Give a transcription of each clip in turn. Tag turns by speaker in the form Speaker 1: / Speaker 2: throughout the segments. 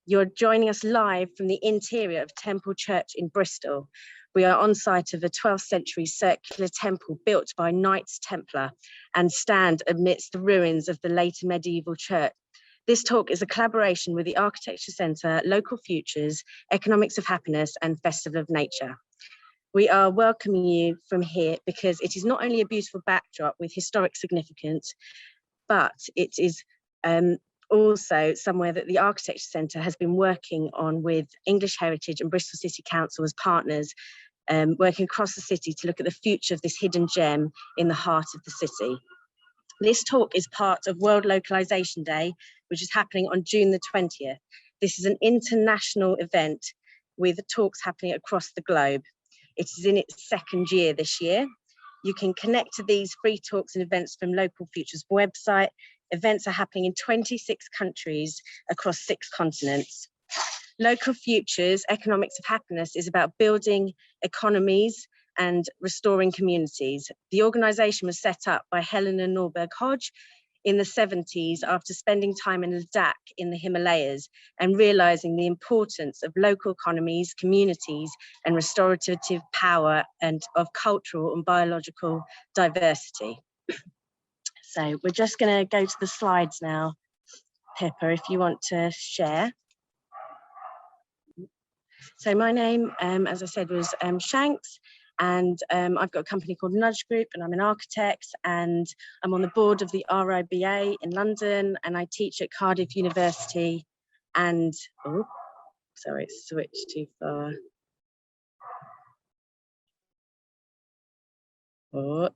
Speaker 1: You're joining us live from the interior of Temple Church in Bristol. We are on site of a 12th century circular temple built by Knights Templar and stand amidst the ruins of the later medieval church. This talk is a collaboration with the Architecture Centre, Local Futures, Economics of Happiness and Festival of Nature. We are welcoming you from here because it is not only a beautiful backdrop with historic significance, but it is also somewhere that the Architecture Centre has been working on with English Heritage and Bristol City Council as partners, working across the city to look at the future of this hidden gem in the heart of the city. This talk is part of World Localisation Day, which is happening on June the 20th. This is an international event with talks happening across the globe. It is in its second year this year. You can connect to these free talks and events from Local Futures website. Events are happening in 26 countries across 6 continents. Local Futures, Economics of Happiness is about building economies and restoring communities. The organisation was set up by Helena Norberg Hodge in the 70s after spending time in Ladakh in the Himalayas and realising the importance of local economies, communities and restorative power and of cultural and biological diversity. So we're just going to go to the slides now. Pippa, if you want to share. So my name, as I said, was Shanks, and I've got a company called Nudge Group, and I'm an architect, and I'm on the board of the RIBA in London, and I teach at Cardiff University. And oh, sorry, it switched too far. Oh.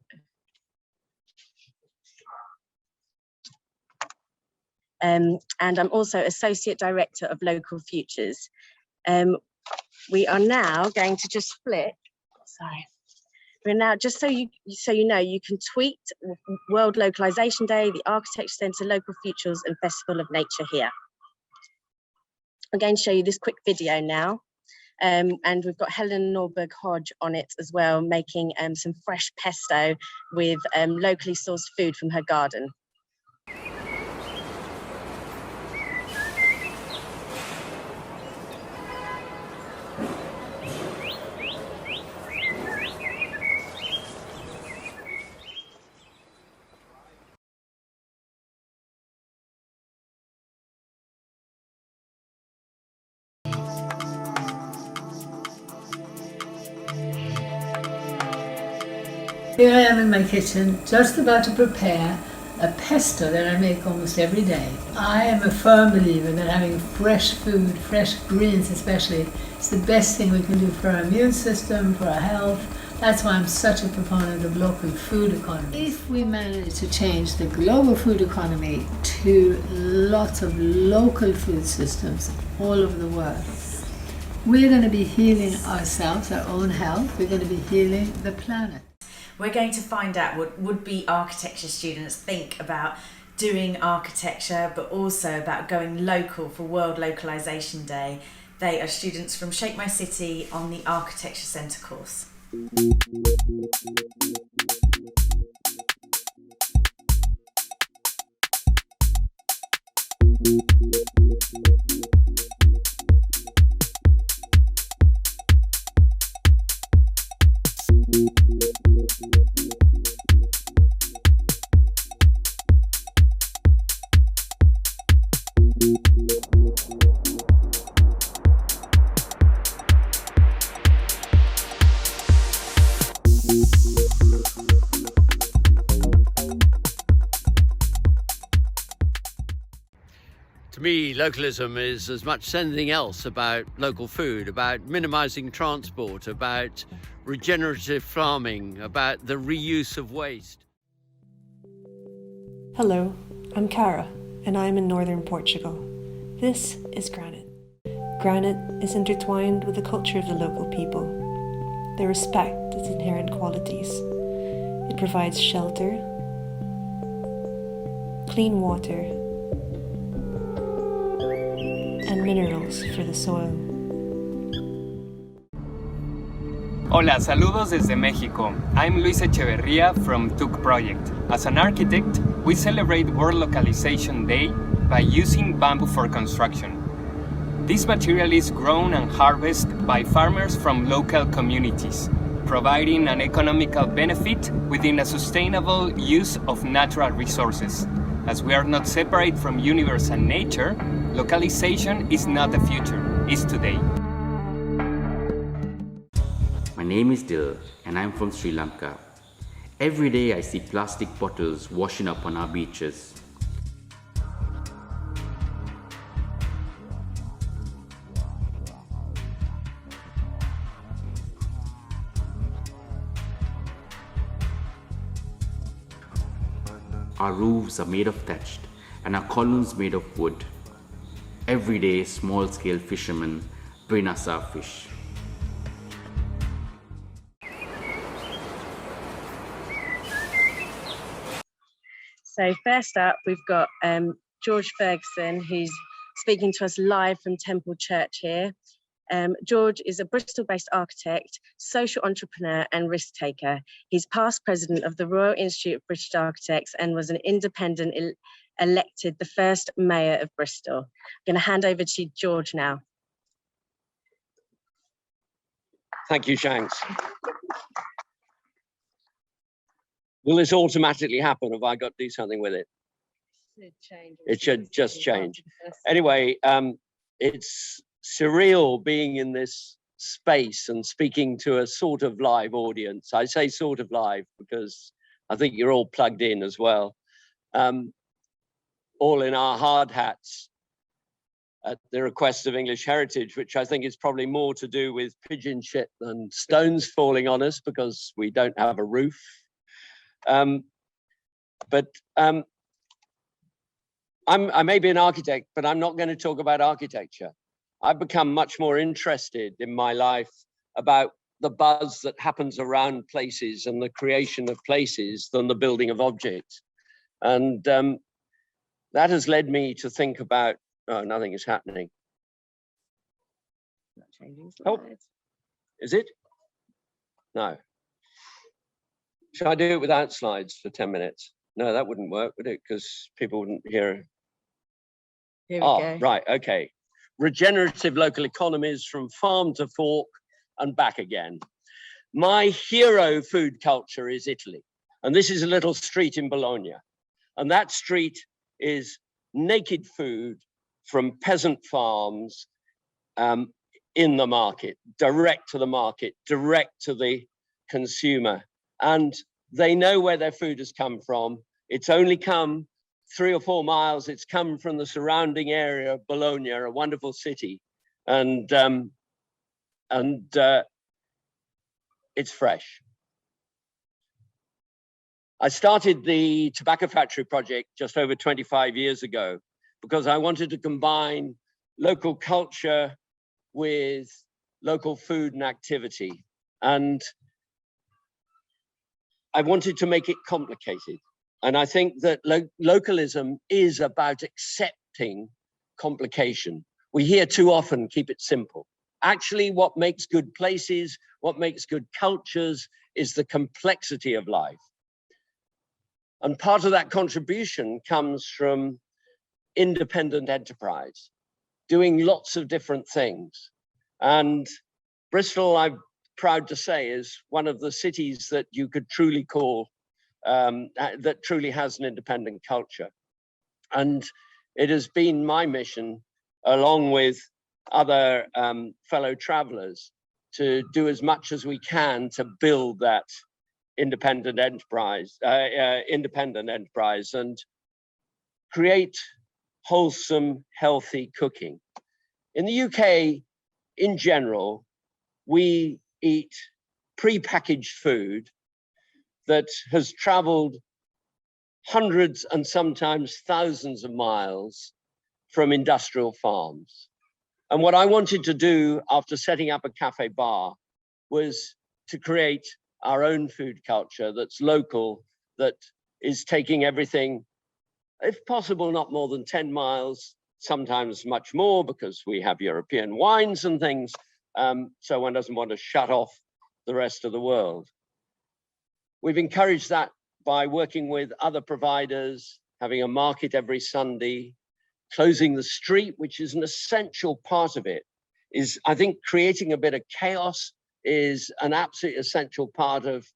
Speaker 1: And I'm also Associate Director of Local Futures. We are now going to just flip, sorry. We're now, just so you know, you can tweet World Localisation Day, the Architecture Centre, Local Futures and Festival of Nature here. I'm going to show you this quick video now. And we've got Helen Norberg Hodge on it as well, making some fresh pesto with locally sourced food from her garden.
Speaker 2: Here I am in my kitchen, just about to prepare a pesto that I make almost every day. I am a firm believer that having fresh food, fresh greens especially, is the best thing we can do for our immune system, for our health. That's why I'm such a proponent of local food economy. If we manage to change the global food economy to lots of local food systems all over the world, we're going to be healing ourselves, our own health. We're going to be healing the planet.
Speaker 3: We're going to find out what would-be architecture students think about doing architecture, but also about going local for World Localisation Day. They are students from Shape My City on the Architecture Centre course.
Speaker 4: To me, localism is as much as anything else about local food, about minimising transport, about regenerative farming, about the reuse of waste.
Speaker 5: Hello, I'm Cara, and I'm in northern Portugal. This is granite. Granite is intertwined with the culture of the local people. They respect its inherent qualities. It provides shelter, clean water, and minerals for the soil.
Speaker 6: Hola, saludos desde México. I'm Luis Echeverría from TUC Project. As an architect, we celebrate World Localization Day by using bamboo for construction. This material is grown and harvested by farmers from local communities, providing an economical benefit within a sustainable use of natural resources. As we are not separate from universe and nature, localization is not the future, it's today.
Speaker 7: My name is Dil and I'm from Sri Lanka. Every day I see plastic bottles washing up on our beaches. Our roofs are made of thatch and our columns made of wood. Every day, small-scale fishermen bring us our fish.
Speaker 1: So first up, we've got George Ferguson, who's speaking to us live from Temple Church here. George is a Bristol-based architect, social entrepreneur and risk taker. He's past president of the Royal Institute of British Architects and was an independent elected the first mayor of Bristol. I'm going to hand over to George now.
Speaker 8: Thank you, Shanks. Will this automatically happen? Have I got to do something with it? It should just change. Anyway, it's surreal being in this space and speaking to a sort of live audience. I say sort of live because I think you're all plugged in as well. All in our hard hats at the request of English Heritage, which I think is probably more to do with pigeon shit than stones falling on us because we don't have a roof. I may be an architect, but I'm not going to talk about architecture. I've become much more interested in my life about the buzz that happens around places and the creation of places than the building of objects. And that has led me to think about, oh, nothing is happening.
Speaker 1: Not changing slides.
Speaker 8: Oh, is it? No. Should I do it without slides for 10 minutes? No, that wouldn't work, would it? Because people wouldn't hear.
Speaker 1: Here we go.
Speaker 8: Right, okay. Regenerative local economies from farm to fork and back again. My hero food culture is Italy. And this is a little street in Bologna. And that street is naked food from peasant farms in the market, direct to the market, direct to the consumer. And they know where their food has come from. It's only come 3 or 4 miles. It's come from the surrounding area of Bologna, a wonderful city. And it's fresh. I started the tobacco factory project just over 25 years ago because I wanted to combine local culture with local food and activity. And I wanted to make it complicated. And I think that localism is about accepting complication. We hear too often, keep it simple. Actually, what makes good places, what makes good cultures is the complexity of life. And part of that contribution comes from independent enterprise, doing lots of different things. And Bristol, I'm proud to say, is one of the cities that you could truly call, that truly has an independent culture. And it has been my mission, along with other fellow travelers, to do as much as we can to build that independent enterprise and create wholesome, healthy cooking. In the UK, in general, we eat pre-packaged food that has traveled hundreds and sometimes thousands of miles from industrial farms. And what I wanted to do after setting up a cafe bar was to create our own food culture that's local, that is taking everything, if possible, not more than 10 miles, sometimes much more because we have European wines and things. So one doesn't want to shut off the rest of the world. We've encouraged that by working with other providers, having a market every Sunday, closing the street, which is an essential part of it, is, I think, creating a bit of chaos is an absolute essential part of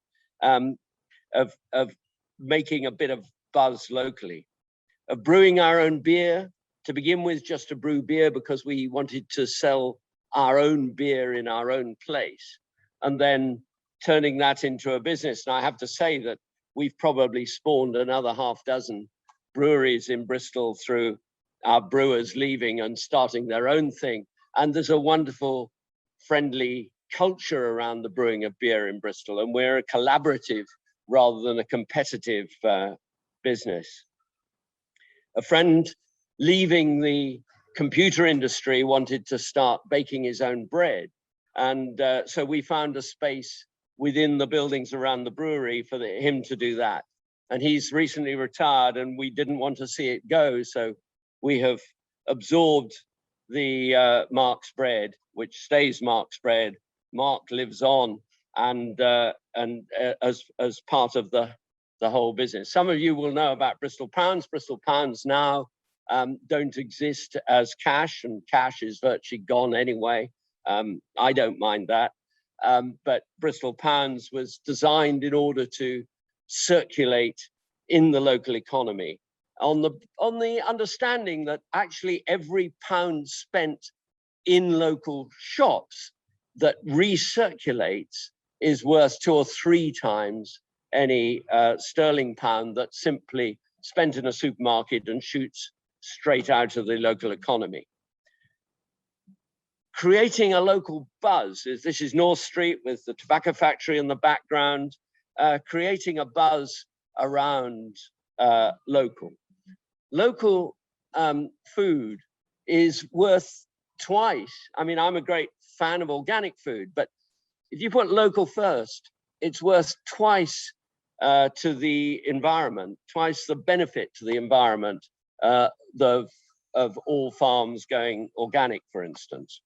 Speaker 8: making a bit of buzz locally. Of brewing our own beer, to begin with, just to brew beer because we wanted to sell our own beer in our own place, and then turning that into a business. And I have to say that we've probably spawned another half dozen breweries in Bristol through our brewers leaving and starting their own thing. And there's a wonderful, friendly culture around the brewing of beer in Bristol. And we're a collaborative rather than a competitive business. A friend leaving the computer industry wanted to start baking his own bread. And so we found a space within the buildings around the brewery for him to do that. And he's recently retired and we didn't want to see it go. So we have absorbed the Mark's bread, which stays Mark's bread. Mark lives on and as part of the whole business. Some of you will know about Bristol Pounds. Bristol Pounds now don't exist as cash, and cash is virtually gone anyway. I don't mind that. But Bristol Pounds was designed in order to circulate in the local economy on the understanding that actually every pound spent in local shops that recirculates is worth 2 or 3 times any sterling pound that's simply spent in a supermarket and shoots straight out of the local economy. Creating a local buzz, this is North Street with the tobacco factory in the background, creating a buzz around local. Local food is worth twice. I mean, I'm a great fan of organic food, but if you put local first, it's worth twice to the environment, twice the benefit to the environment of all farms going organic, for instance.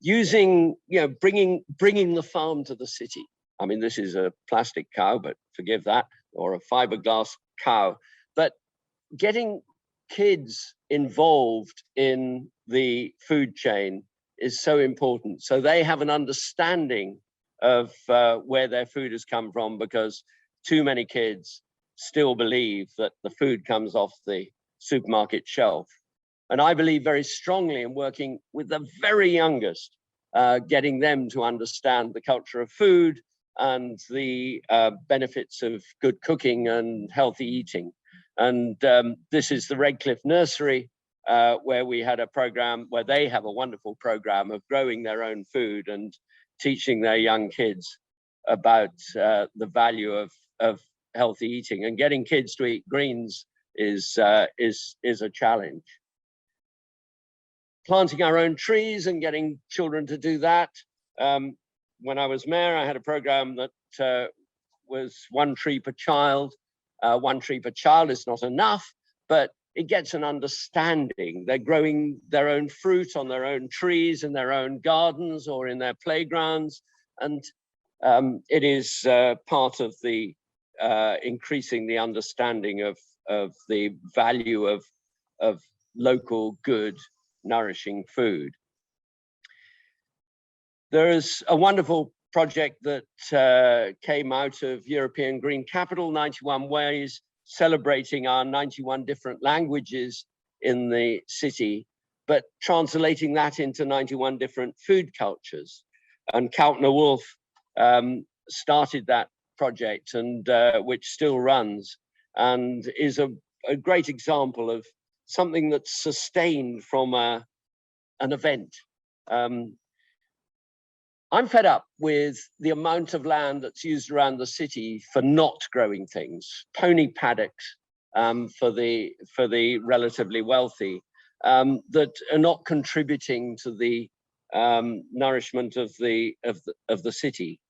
Speaker 8: Using, bringing the farm to the city. I mean, this is a plastic cow, but forgive that, or a fiberglass cow. But getting kids involved in the food chain is so important. So they have an understanding of where their food has come from, because too many kids still believe that the food comes off the supermarket shelf. And I believe very strongly in working with the very youngest, getting them to understand the culture of food and the benefits of good cooking and healthy eating. And this is the Redcliffe Nursery, where we had a program where they have a wonderful program of growing their own food and teaching their young kids about the value of healthy eating. And getting kids to eat greens is a challenge. Planting our own trees and getting children to do that. When I was mayor, I had a program that was 1 tree per child. 1 tree per child is not enough, but it gets an understanding. They're growing their own fruit on their own trees in their own gardens or in their playgrounds. And it is part of the increasing the understanding of the value of local, good, nourishing food. There is a wonderful project that came out of European Green Capital, 91 Ways, celebrating our 91 different languages in the city, but translating that into 91 different food cultures. And Kautner Wolf started that project, and which still runs, and is a great example of something that's sustained from an event. I'm fed up with the amount of land that's used around the city for not growing things, pony paddocks for the relatively wealthy, that are not contributing to the nourishment of the city.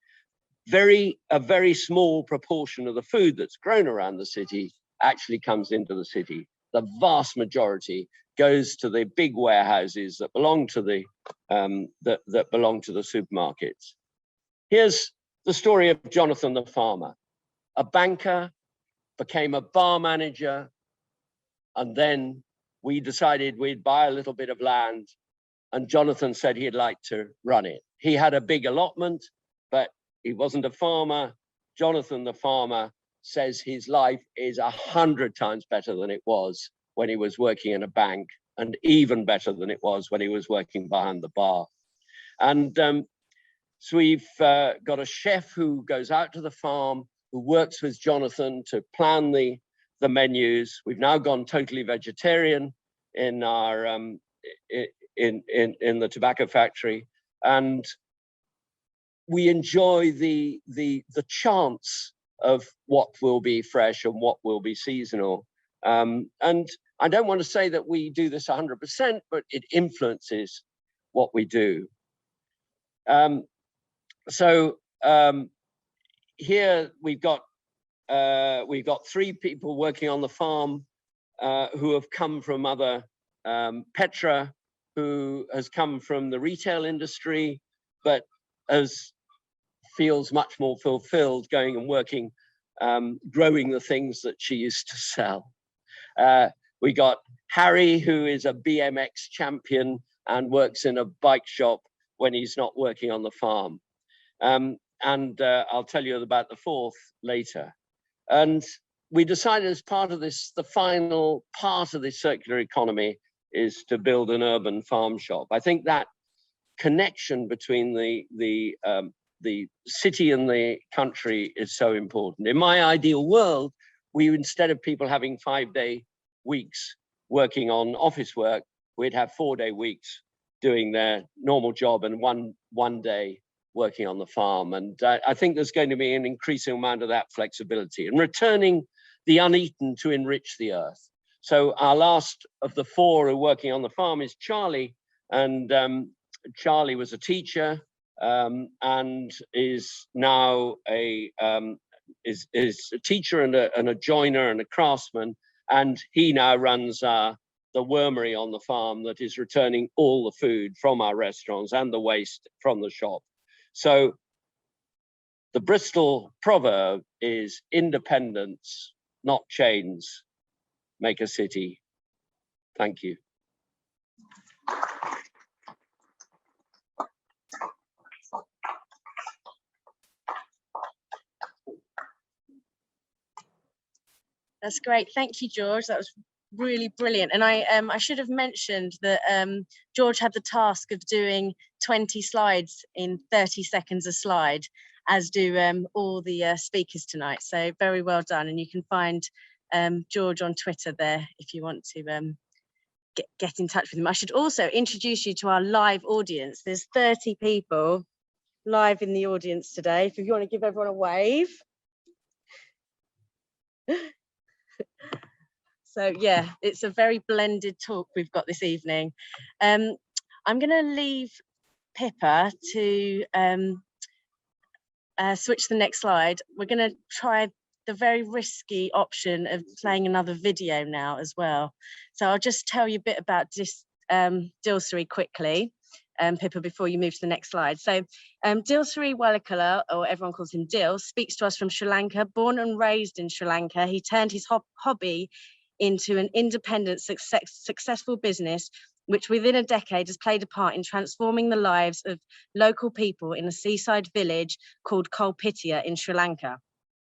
Speaker 8: A very small proportion of the food that's grown around the city actually comes into the city. The vast majority goes to the big warehouses that belong to the supermarkets. Here's the story of Jonathan the farmer. A banker, became a bar manager, And then we decided we'd buy a little bit of land, and Jonathan said he'd like to run it. He had a big allotment, but he wasn't a farmer. Jonathan, the farmer, says his life is 100 times better than it was when he was working in a bank, and even better than it was when he was working behind the bar. And so we've got a chef who goes out to the farm, who works with Jonathan to plan the menus. We've now gone totally vegetarian in our in the tobacco factory, and we enjoy the chance of what will be fresh and what will be seasonal. And I don't want to say that we do this 100%, but it influences what we do. Here we've got 3 people working on the farm who have come from other, Petra, who has come from the retail industry, but feels much more fulfilled going and working, growing the things that she used to sell. We got Harry, who is a BMX champion and works in a bike shop when he's not working on the farm. I'll tell you about the 4th later. And we decided as part of this, the final part of this circular economy is to build an urban farm shop. I think that connection between the city and the country is so important. In my ideal world, instead of people having 5-day weeks working on office work, we'd have 4-day weeks doing their normal job and one day working on the farm. And I think there's going to be an increasing amount of that flexibility and returning the uneaten to enrich the earth. So our last of the 4 who are working on the farm is Charlie. And Charlie was a teacher and is now a teacher and a joiner and a craftsman. And he now runs the wormery on the farm that is returning all the food from our restaurants and the waste from the shop. So the Bristol proverb is independence, not chains, make a city. Thank you.
Speaker 1: That's great. Thank you, George. That was really brilliant. And I should have mentioned that George had the task of doing 20 slides in 30 seconds a slide, as do all the speakers tonight. So very well done. And you can find George on Twitter there if you want to get in touch with him. I should also introduce you to our live audience. There's 30 people live in the audience today. If you want to give everyone a wave. So yeah, it's a very blended talk we've got this evening. I'm going to leave Pippa to switch to the next slide. We're going to try the very risky option of playing another video now as well. So I'll just tell you a bit about Dilsiri quickly, Pippa, before you move to the next slide. So Dilsiri Welikala, or everyone calls him Dil, speaks to us from Sri Lanka. Born and raised in Sri Lanka, he turned his hobby into an independent, successful business, which within a decade has played a part in transforming the lives of local people in a seaside village called Kolpitia in Sri Lanka.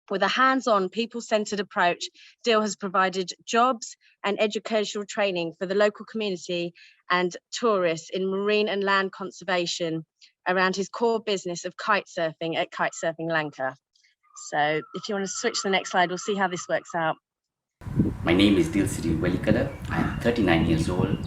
Speaker 1: With a hands-on, people-centered approach, Dil has provided jobs and educational training for the local community and tourists in marine and land conservation around his core business of kite surfing at Kite Surfing Lanka. So if you want to switch to the next slide, we'll see how this works out.
Speaker 9: My name is Dilsiri Welikala. I am 39 years old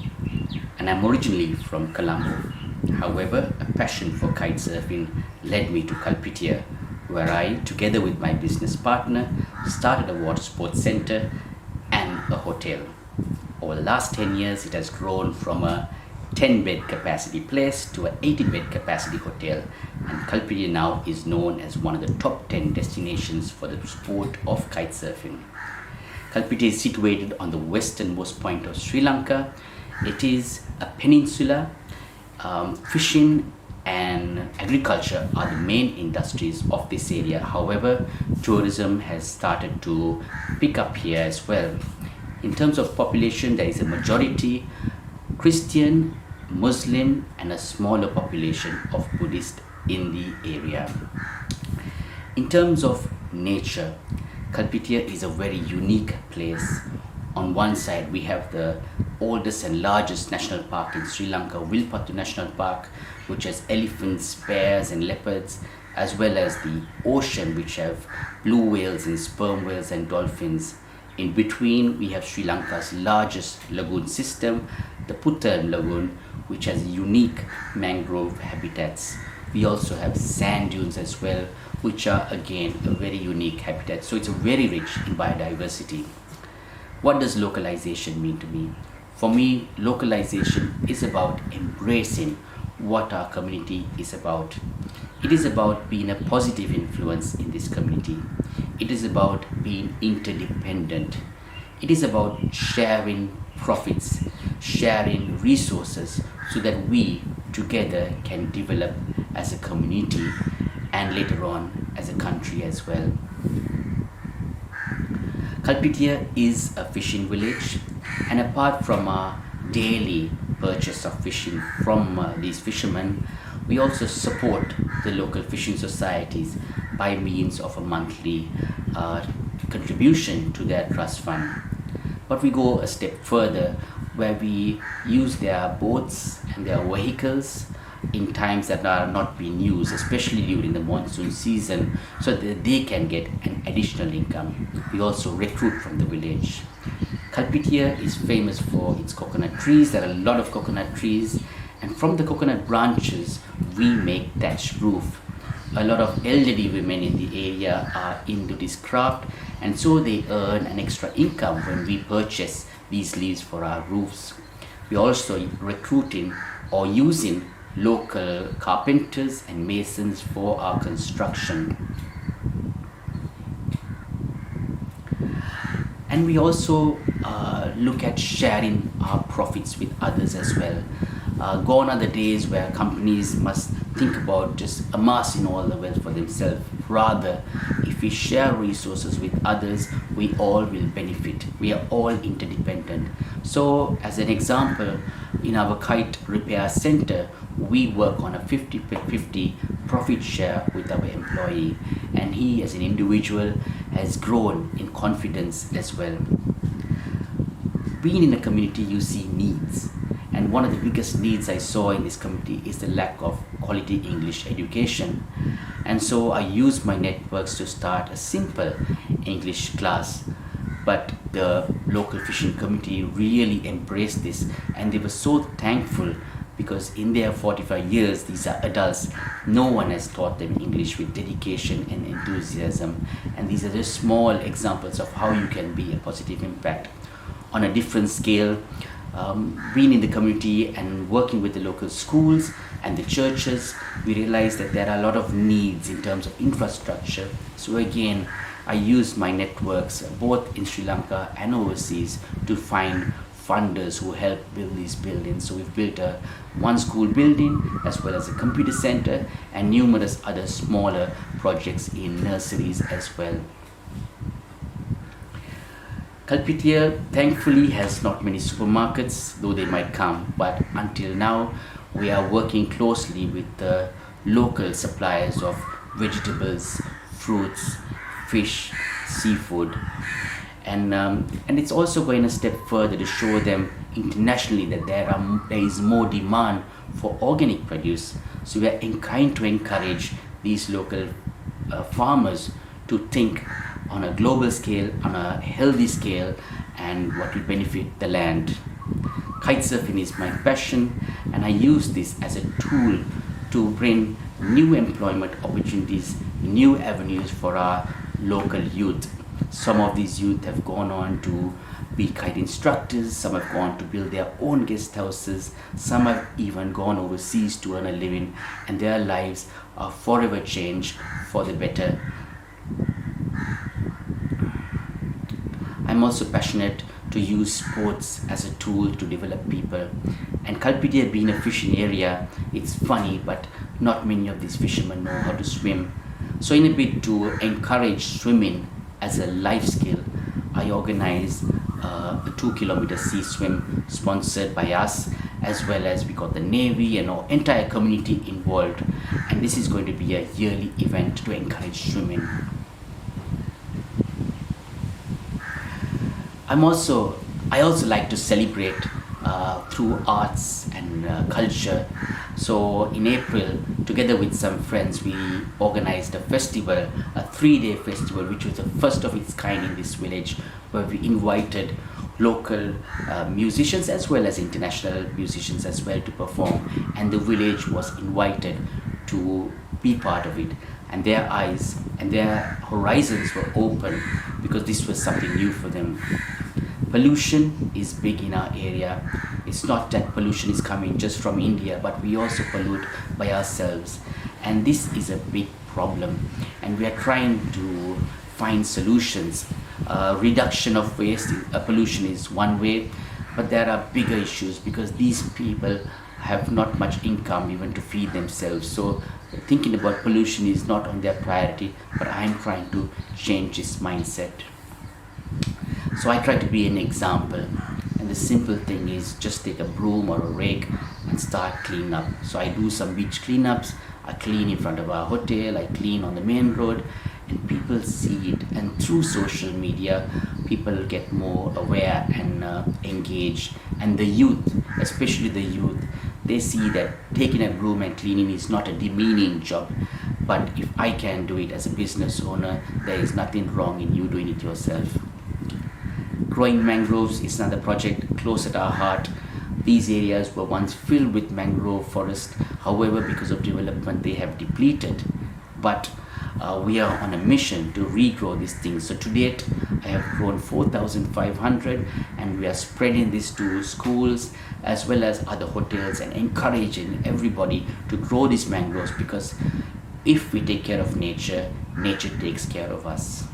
Speaker 9: and I'm originally from Colombo. However, a passion for kite surfing led me to Kolpitia, where I, together with my business partner, started a water sports center and a hotel. Over the last 10 years, it has grown from a 10-bed capacity place to an 80-bed capacity hotel, and Kolpitia now is known as one of the top 10 destinations for the sport of kite surfing. Kolpitia is situated on the westernmost point of Sri Lanka. It is a peninsula. Fishing and agriculture are the main industries of this area. However, tourism has started to pick up here as well. In terms of population, there is a majority Christian, Muslim, and a smaller population of Buddhist in the area. In terms of nature, Kalpitia is a very unique place. On one side, we have the oldest and largest national park in Sri Lanka, Wilpattu National Park, which has elephants, bears, and leopards, as well as the ocean, which have blue whales and sperm whales and dolphins. In between, we have Sri Lanka's largest lagoon system, the Puttam Lagoon, which has unique mangrove habitats. We also have sand dunes as well, which are again a very unique habitat. So it's very rich in biodiversity. What does localization mean to me? For me, localization is about embracing what our community is about. It is about being a positive influence in this community. It is about being interdependent. It is about sharing profits, sharing resources, so that we together can develop as a community and later on as a country as well. Kalpitia is a fishing village, and apart from our daily purchase of fishing from these fishermen, we also support the local fishing societies by means of a monthly contribution to their trust fund. But we go a step further, where we use their boats and their vehicles in times that are not being used, especially during the monsoon season, so that they can get an additional income. We also recruit from the village. Kalpitia is famous for its coconut trees. There are a lot of coconut trees, and from the coconut branches we make thatched roof. A lot of elderly women in the area are into this craft, and so they earn an extra income when we purchase these leaves for our roofs. We are also recruiting or using local carpenters and masons for our construction. And we also look at sharing our profits with others as well. Gone are the days where companies must think about just amassing all the wealth for themselves. Rather, if we share resources with others, we all will benefit. We are all interdependent. So, as an example, in our kite repair center, we work on a 50-50 profit share with our employee, and he as an individual has grown in confidence as well. Being in a community, you see needs, and one of the biggest needs I saw in this community is the lack of quality English education. And so I used my networks to start a simple English class, but the local fishing community really embraced this, and they were so thankful, because in their 45 years, these are adults, no one has taught them English with dedication and enthusiasm. And these are just small examples of how you can be a positive impact. On a different scale, being in the community and working with the local schools and the churches, we realized that there are a lot of needs in terms of infrastructure. So again, I used my networks both in Sri Lanka and overseas to find funders who help build these buildings. So we've built one school building as well as a computer center and numerous other smaller projects in nurseries as well. Kalpitia thankfully has not many supermarkets, though they might come, but until now we are working closely with the local suppliers of vegetables, fruits, fish, seafood. And it's also going a step further to show them internationally that there is more demand for organic produce. So we are trying to encourage these local farmers to think on a global scale, on a healthy scale, and what will benefit the land. Kitesurfing is my passion, and I use this as a tool to bring new employment opportunities, new avenues for our local youth. Some of these youth have gone on to be kite instructors, some have gone to build their own guest houses, some have even gone overseas to earn a living, and their lives are forever changed for the better. I'm also passionate to use sports as a tool to develop people. And Kalpitia being a fishing area, it's funny, but not many of these fishermen know how to swim. So in a bid to encourage swimming as a life skill, I organize a 2-kilometer sea swim sponsored by us, as well as we got the Navy and our entire community involved. And this is going to be a yearly event to encourage swimming. I also like to celebrate through arts and culture. So in April, together with some friends, we organized a festival, a 3-day festival, which was the first of its kind in this village, where we invited local musicians as well as international musicians as well to perform, and the village was invited to be part of it, and their eyes and their horizons were open because this was something new for them. Pollution is big in our area. It's not that pollution is coming just from India, but we also pollute by ourselves, and this is a big problem, and we are trying to find solutions. Reduction of waste, pollution is one way, but there are bigger issues because these people have not much income even to feed themselves. So thinking about pollution is not on their priority, but I'm trying to change this mindset. So I try to be an example, and the simple thing is just take a broom or a rake and start cleaning up. So I do some beach cleanups, I clean in front of our hotel, I clean on the main road, and people see it, and through social media people get more aware and engaged. And the youth, especially the youth, they see that taking a broom and cleaning is not a demeaning job, but if I can do it as a business owner, there is nothing wrong in you doing it yourself. Growing mangroves is another project close at our heart. These areas were once filled with mangrove forest. However, because of development, they have depleted. But we are on a mission to regrow these things. So to date, I have grown 4,500, and we are spreading this to schools as well as other hotels and encouraging everybody to grow these mangroves, because if we take care of nature, nature takes care of us.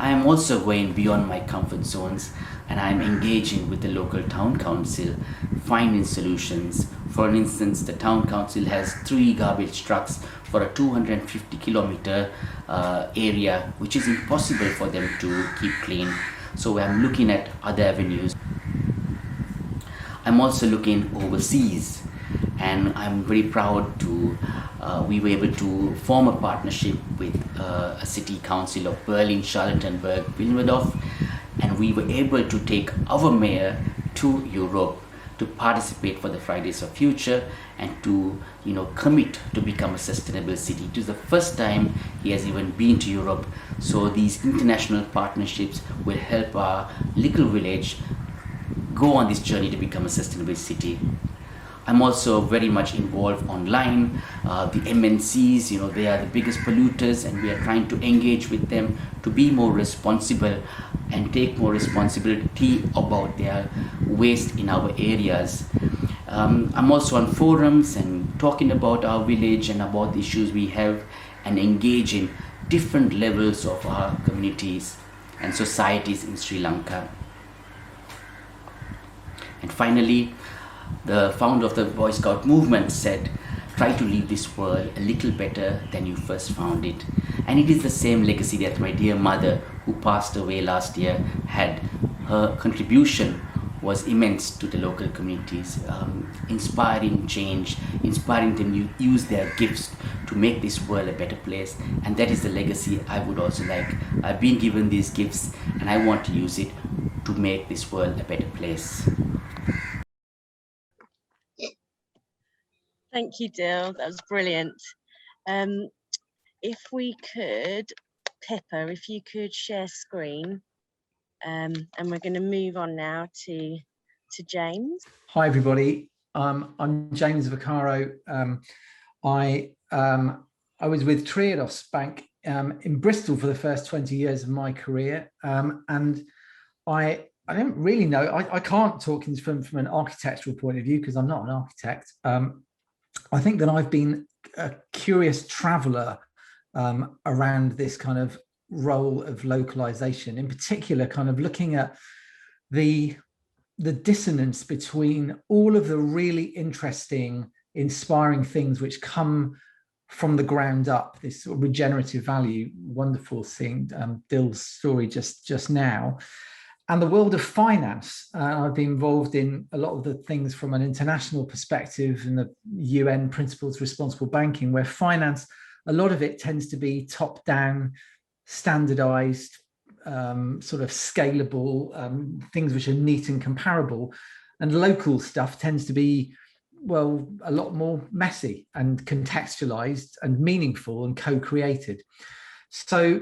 Speaker 9: I am also going beyond my comfort zones, and I am engaging with the local town council, finding solutions. For instance, the town council has 3 garbage trucks for a 250-kilometer area, which is impossible for them to keep clean. So I'm looking at other avenues. I'm also looking overseas, and I'm very proud to we were able to form a partnership with a city council of Berlin, Charlottenburg, Wilmersdorf, and we were able to take our mayor to Europe to participate for the Fridays of Future and to commit to become a sustainable city. It is the first time he has even been to Europe. So these international partnerships will help our little village go on this journey to become a sustainable city. I'm also very much involved online. The MNCs, they are the biggest polluters, and we are trying to engage with them to be more responsible and take more responsibility about their waste in our areas. I'm also on forums and talking about our village and about the issues we have, and engaging different levels of our communities and societies in Sri Lanka. And finally, the founder of the Boy Scout movement said, try to leave this world a little better than you first found it. And it is the same legacy that my dear mother, who passed away last year, had. Her contribution was immense to the local communities, inspiring change, inspiring them to use their gifts to make this world a better place. And that is the legacy I would also like. I've been given these gifts, and I want to use it to make this world a better place.
Speaker 1: Thank you, Dil. That was brilliant. If we could, Pippa, if you could share screen, and we're going to move on now to James.
Speaker 10: Hi, everybody. I'm James Vaccaro. I was with Triodos Bank in Bristol for the first 20 years of my career, and I don't really know. I can't talk from an architectural point of view because I'm not an architect. I think that I've been a curious traveller around this kind of role of localization, in particular, kind of looking at the dissonance between all of the really interesting, inspiring things which come from the ground up, this sort of regenerative value. Wonderful seeing Dil's story just now. And the world of finance. I've been involved in a lot of the things from an international perspective in the UN Principles of Responsible Banking, where finance, a lot of it tends to be top-down, standardized, sort of scalable, things which are neat and comparable. And local stuff tends to be, well, a lot more messy and contextualized and meaningful and co-created. So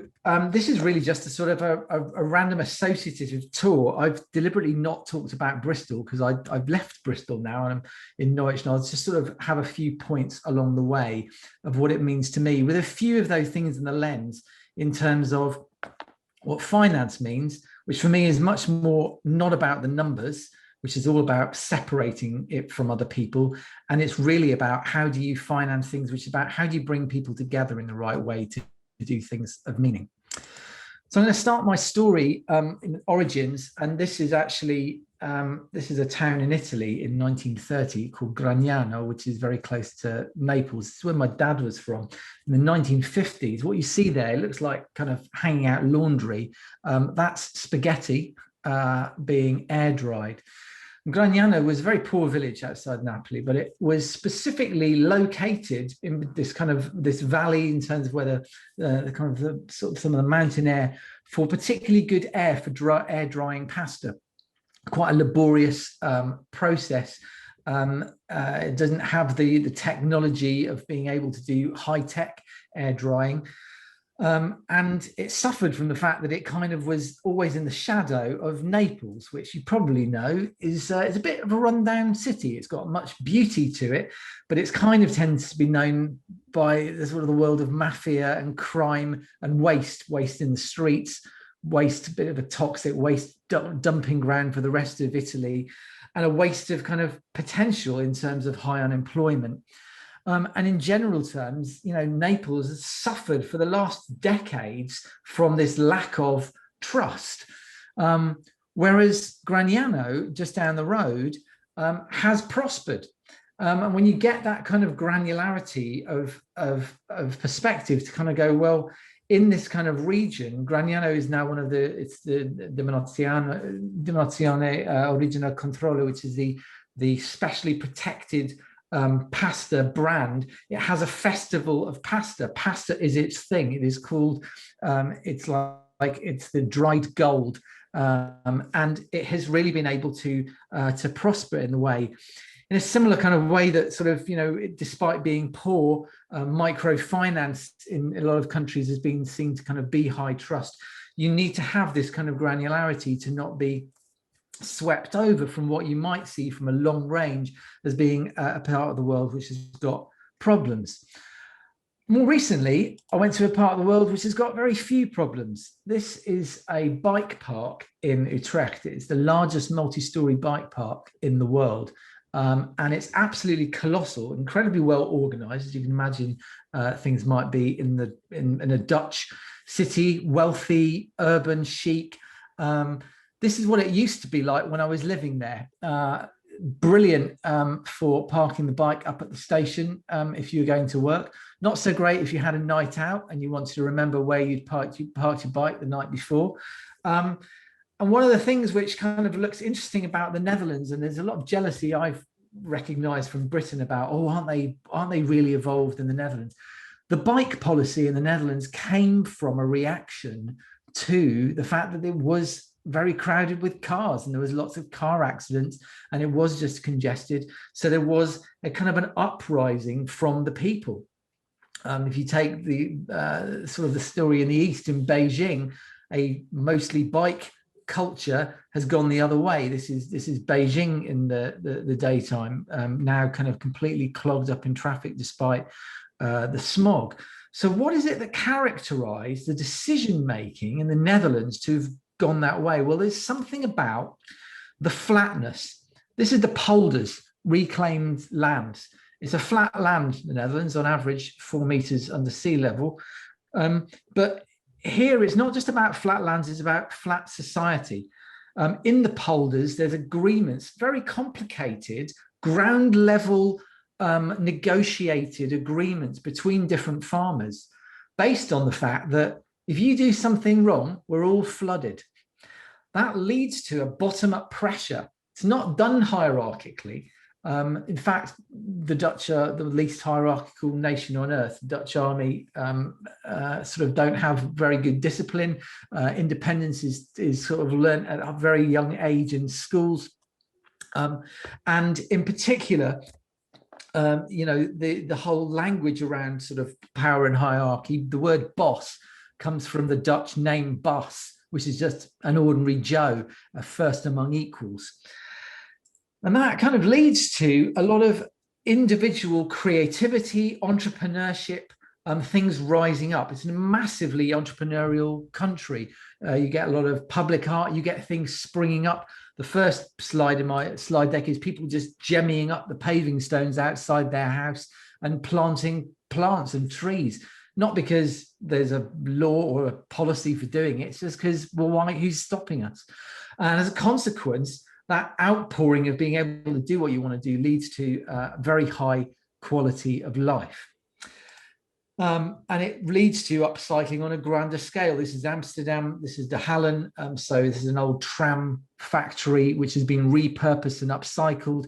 Speaker 10: this is really just a sort of a random associative tour. I've deliberately not talked about Bristol because I've left Bristol now and I'm in Norwich, and I'll just sort of have a few points along the way of what it means to me, with a few of those things in the lens in terms of what finance means, which for me is much more not about the numbers, which is all about separating it from other people. And it's really about how do you finance things, which is about how do you bring people together in the right way to do things of meaning. So I'm going to start my story in origins, and this is actually this is a town in Italy in 1930 called Gragnano, which is very close to Naples. It's where my dad was from in the 1950s. What you see there, it looks like kind of hanging out laundry. That's spaghetti being air dried. Gragnano was a very poor village outside Napoli, but it was specifically located in this kind of this valley in terms of where the kind of the sort of some of the mountain air for particularly good air for air drying pasta. Quite a laborious process. It doesn't have the technology of being able to do high tech air drying. And it suffered from the fact that it kind of was always in the shadow of Naples, which you probably know is a bit of a rundown city. It's got much beauty to it, but it's kind of tends to be known by the sort of the world of mafia and crime and waste in the streets, waste, a bit of a toxic waste dumping ground for the rest of Italy, and a waste of kind of potential in terms of high unemployment. And in general terms, you know, Naples has suffered for the last decades from this lack of trust. Whereas Gragnano, just down the road, has prospered. And when you get that kind of granularity of perspective to kind of go, well, in this kind of region, Gragnano is now one of it's the Denominazione Originale Controllo, which is the specially protected pasta brand. It has a festival of pasta. Pasta is its thing. It is called, it's like it's the dried gold. And it has really been able to prosper in the way, in a similar kind of way that sort of, you know, despite being poor, microfinance in a lot of countries has been seen to kind of be high trust. You need to have this kind of granularity to not be swept over from what you might see from a long range as being a part of the world which has got problems. More recently, I went to a part of the world which has got very few problems. This is a bike park in Utrecht. It's the largest multi-story bike park in the world. And it's absolutely colossal, incredibly well organized, as you can imagine things might be in a Dutch city, wealthy, urban, chic. This is what it used to be like when I was living there. Brilliant for parking the bike up at the station if you were going to work. Not so great if you had a night out and you wanted to remember where you'd parked your bike the night before. And one of the things which kind of looks interesting about the Netherlands, and there's a lot of jealousy I've recognized from Britain about, oh, aren't they really evolved in the Netherlands? The bike policy in the Netherlands came from a reaction to the fact that it was very crowded with cars and there was lots of car accidents and it was just congested. So there was a kind of an uprising from the people. If you take the sort of the story in the East, in Beijing, a mostly bike culture has gone the other way. This is Beijing in the daytime, now kind of completely clogged up in traffic despite the smog. So what is it that characterized the decision making in the Netherlands to have gone that way? Well, there's something about the flatness. This is the polders, reclaimed lands. It's a flat land in the Netherlands, on average 4 meters under sea level. But here it's not just about flat lands, it's about flat society. In the polders, there's agreements, very complicated, ground level negotiated agreements between different farmers based on the fact that if you do something wrong, we're all flooded. That leads to a bottom-up pressure. It's not done hierarchically. In fact, the Dutch are the least hierarchical nation on earth. The Dutch army sort of don't have very good discipline. Independence is sort of learned at a very young age in schools. And in particular, the whole language around sort of power and hierarchy, the word boss comes from the Dutch name Bas, which is just an ordinary Joe, a first among equals. And that kind of leads to a lot of individual creativity, entrepreneurship, things rising up. It's a massively entrepreneurial country. You get a lot of public art, you get things springing up. The first slide in my slide deck is people just jemmying up the paving stones outside their house and planting plants and trees. Not because there's a law or a policy for doing it, it's just because, well, why? Who's stopping us? And as a consequence, that outpouring of being able to do what you want to do leads to very high quality of life. And it leads to upcycling on a grander scale. This is Amsterdam, this is De Hallen. So this is an old tram factory which has been repurposed and upcycled.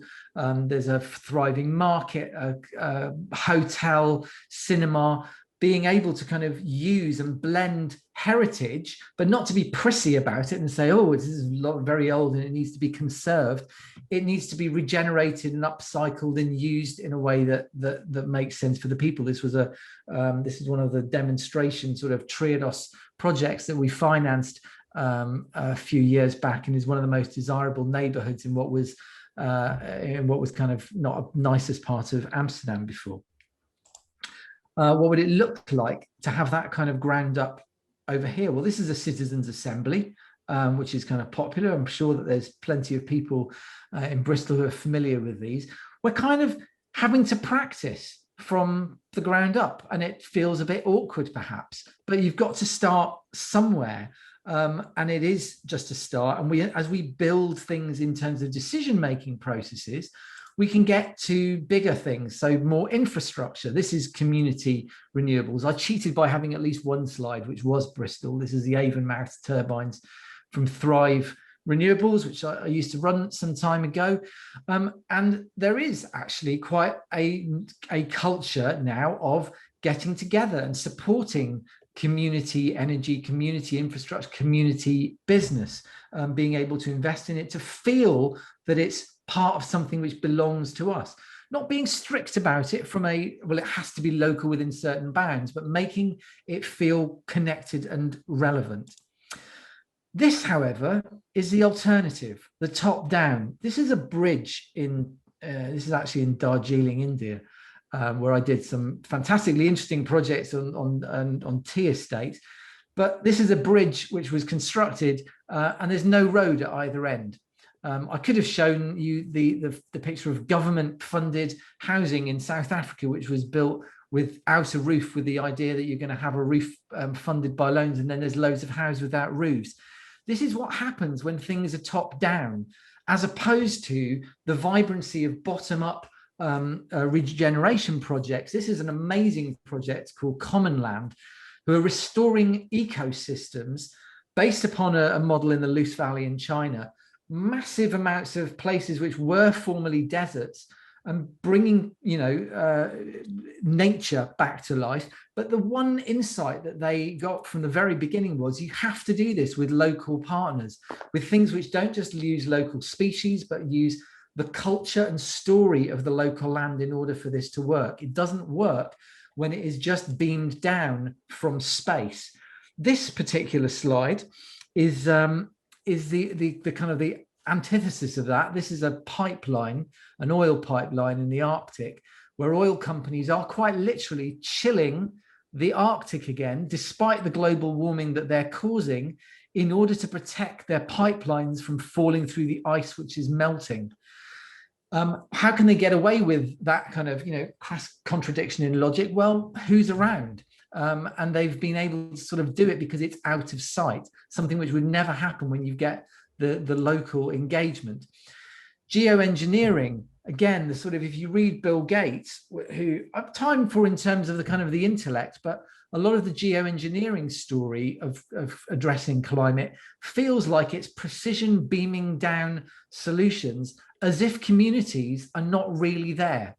Speaker 10: There's a thriving market, a hotel, cinema, being able to kind of use and blend heritage, but not to be prissy about it and say, oh, this is very old and it needs to be conserved. It needs to be regenerated and upcycled and used in a way that makes sense for the people. This was this is one of the demonstration sort of Triodos projects that we financed a few years back, and is one of the most desirable neighborhoods in what was kind of not a nicest part of Amsterdam before. What would it look like to have that kind of ground up over here? Well, this is a citizens' assembly, which is kind of popular. I'm sure that there's plenty of people in Bristol who are familiar with these. We're kind of having to practice from the ground up, and it feels a bit awkward perhaps, but you've got to start somewhere. And it is just a start. And as we build things in terms of decision-making processes, we can get to bigger things, so more infrastructure. This is community renewables. I cheated by having at least one slide, which was Bristol. This is the Avonmouth turbines from Thrive Renewables, which I used to run some time ago. And there is actually quite a culture now of getting together and supporting community energy, community infrastructure, community business, being able to invest in it, to feel that it's part of something which belongs to us, not being strict about it from well, it has to be local within certain bounds, but making it feel connected and relevant. This, however, is the alternative, the top down. This is a bridge this is actually in Darjeeling, India, where I did some fantastically interesting projects on tea estates. But this is a bridge which was constructed and there's no road at either end. I could have shown you the picture of government-funded housing in South Africa, which was built without a roof, with the idea that you're going to have a roof funded by loans, and then there's loads of houses without roofs. This is what happens when things are top-down, as opposed to the vibrancy of bottom-up regeneration projects. This is an amazing project called Common Land, who are restoring ecosystems based upon a model in the Luce Valley in China. Massive amounts of places which were formerly deserts, and bringing nature back to life. But the one insight that they got from the very beginning was you have to do this with local partners, with things which don't just use local species, but use the culture and story of the local land in order for this to work. It doesn't work when it is just beamed down from space. This particular slide is the kind of the antithesis of that. This is a pipeline, an oil pipeline in the Arctic, where oil companies are quite literally chilling the Arctic again, despite the global warming that they're causing, in order to protect their pipelines from falling through the ice, which is melting. How can they get away with that kind of, crass contradiction in logic? Well, who's around? And they've been able to sort of do it because it's out of sight, something which would never happen when you get the local engagement. Geoengineering again, the sort of, if you read Bill Gates, who I've time for in terms of the kind of the intellect, but a lot of the geoengineering story of addressing climate feels like it's precision beaming down solutions as if communities are not really there.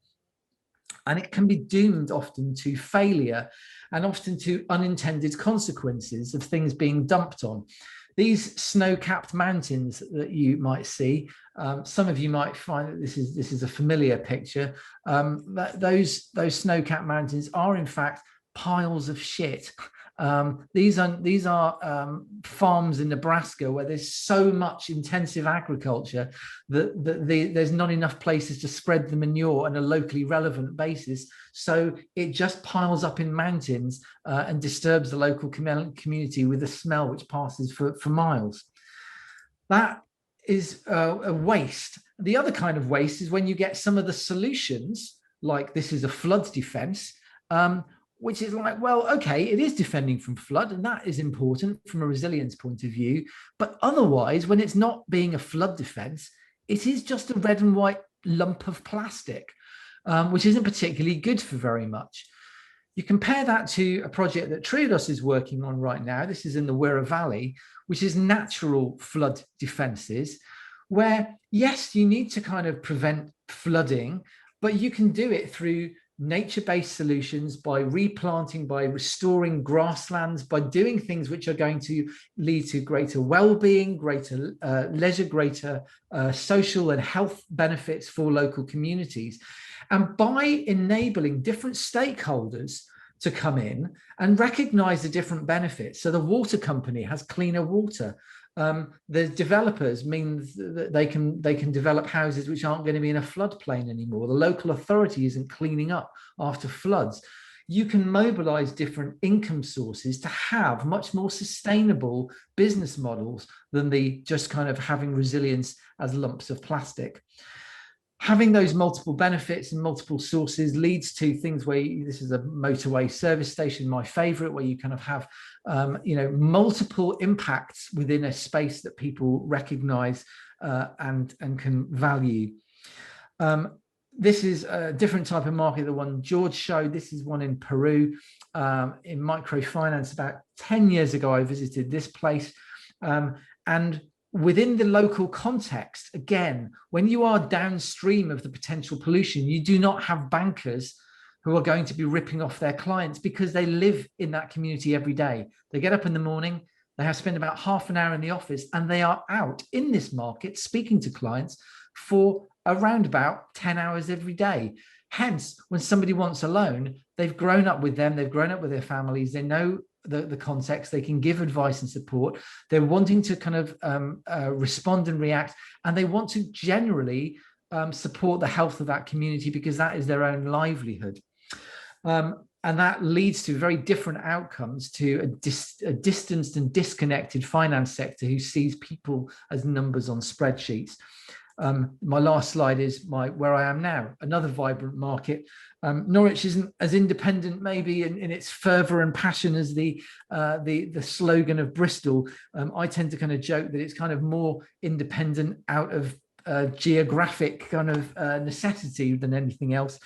Speaker 10: And it can be doomed often to failure and often to unintended consequences of things being dumped on. These snow-capped mountains that you might see, some of you might find that this is a familiar picture. Those snow-capped mountains are in fact piles of shit. These are farms in Nebraska where there's so much intensive agriculture that there's not enough places to spread the manure on a locally relevant basis. So it just piles up in mountains and disturbs the local community with a smell which passes for miles. That is a waste. The other kind of waste is when you get some of the solutions, like this is a flood defense, which is like, well, okay, it is defending from flood, and that is important from a resilience point of view. But otherwise, when it's not being a flood defense, it is just a red and white lump of plastic, which isn't particularly good for very much. You compare that to a project that Triodos is working on right now. This is in the Wirra Valley, which is natural flood defenses, where, yes, you need to kind of prevent flooding, but you can do it through nature-based solutions, by replanting, by restoring grasslands, by doing things which are going to lead to greater well-being, greater leisure, greater social and health benefits for local communities. And by enabling different stakeholders to come in and recognize the different benefits. So the water company has cleaner water. The developers means that they can develop houses which aren't going to be in a floodplain anymore. The local authority isn't cleaning up after floods. You can mobilize different income sources to have much more sustainable business models than the just kind of having resilience as lumps of plastic. Having those multiple benefits and multiple sources leads to things where this is a motorway service station, my favorite, where you kind of have multiple impacts within a space that people recognize and can value. This is a different type of market, the one George showed. This is one in Peru, in microfinance. About 10 years ago, I visited this place, and within the local context, again, when you are downstream of the potential pollution, you do not have bankers who are going to be ripping off their clients because they live in that community every day. They get up in the morning, they have spent about half an hour in the office, and they are out in this market speaking to clients for around about 10 hours every day. Hence, when somebody wants a loan, they've grown up with them, they've grown up with their families, they know the context, they can give advice and support, they're wanting to kind of respond and react, and they want to generally support the health of that community because that is their own livelihood. And that leads to very different outcomes to a distanced and disconnected finance sector who sees people as numbers on spreadsheets. My last slide is where I am now, another vibrant market. Norwich isn't as independent maybe in its fervour and passion as the slogan of Bristol. I tend to kind of joke that it's kind of more independent out of geographic kind of necessity than anything else.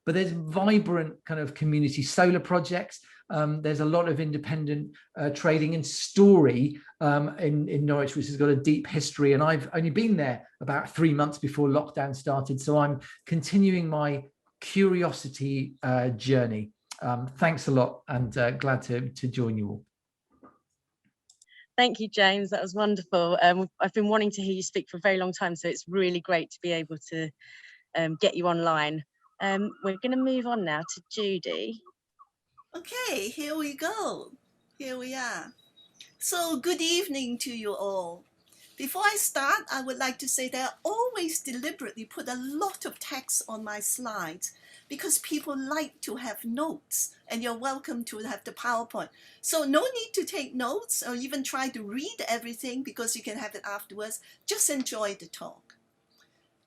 Speaker 10: But there's vibrant kind of community solar projects. There's a lot of independent trading and story in Norwich, which has got a deep history. And I've only been there about 3 months before lockdown started. So I'm continuing my curiosity journey. Thanks a lot, and glad to join you all.
Speaker 1: Thank you, James. That was wonderful. I've been wanting to hear you speak for a very long time, so it's really great to be able to get you online. We're going to move on now to Judy.
Speaker 11: Okay, here we go. Here we are. So good evening to you all. Before I start, I would like to say that I always deliberately put a lot of text on my slides because people like to have notes, and you're welcome to have the PowerPoint. So no need to take notes or even try to read everything because you can have it afterwards. Just enjoy the talk.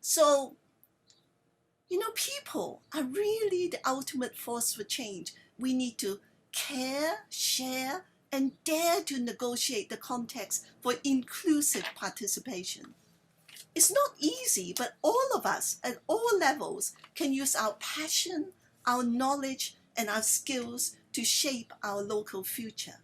Speaker 11: So, you know, people are really the ultimate force for change. We need to care, share, and dare to negotiate the context for inclusive participation. It's not easy, but all of us at all levels can use our passion, our knowledge, and our skills to shape our local future.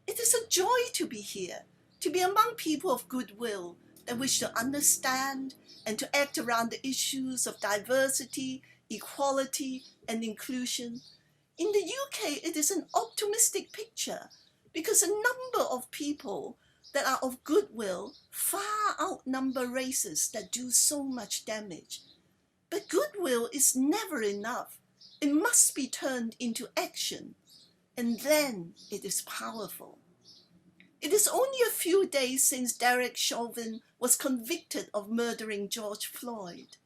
Speaker 11: It is a joy to be here, to be among people of goodwill that wish to understand and to act around the issues of diversity, equality, and inclusion. In the UK, it is an optimistic picture because a number of people that are of goodwill far outnumber races that do so much damage. But goodwill is never enough. It must be turned into action, and then it is powerful. It is only a few days since Derek Chauvin was convicted of murdering George Floyd.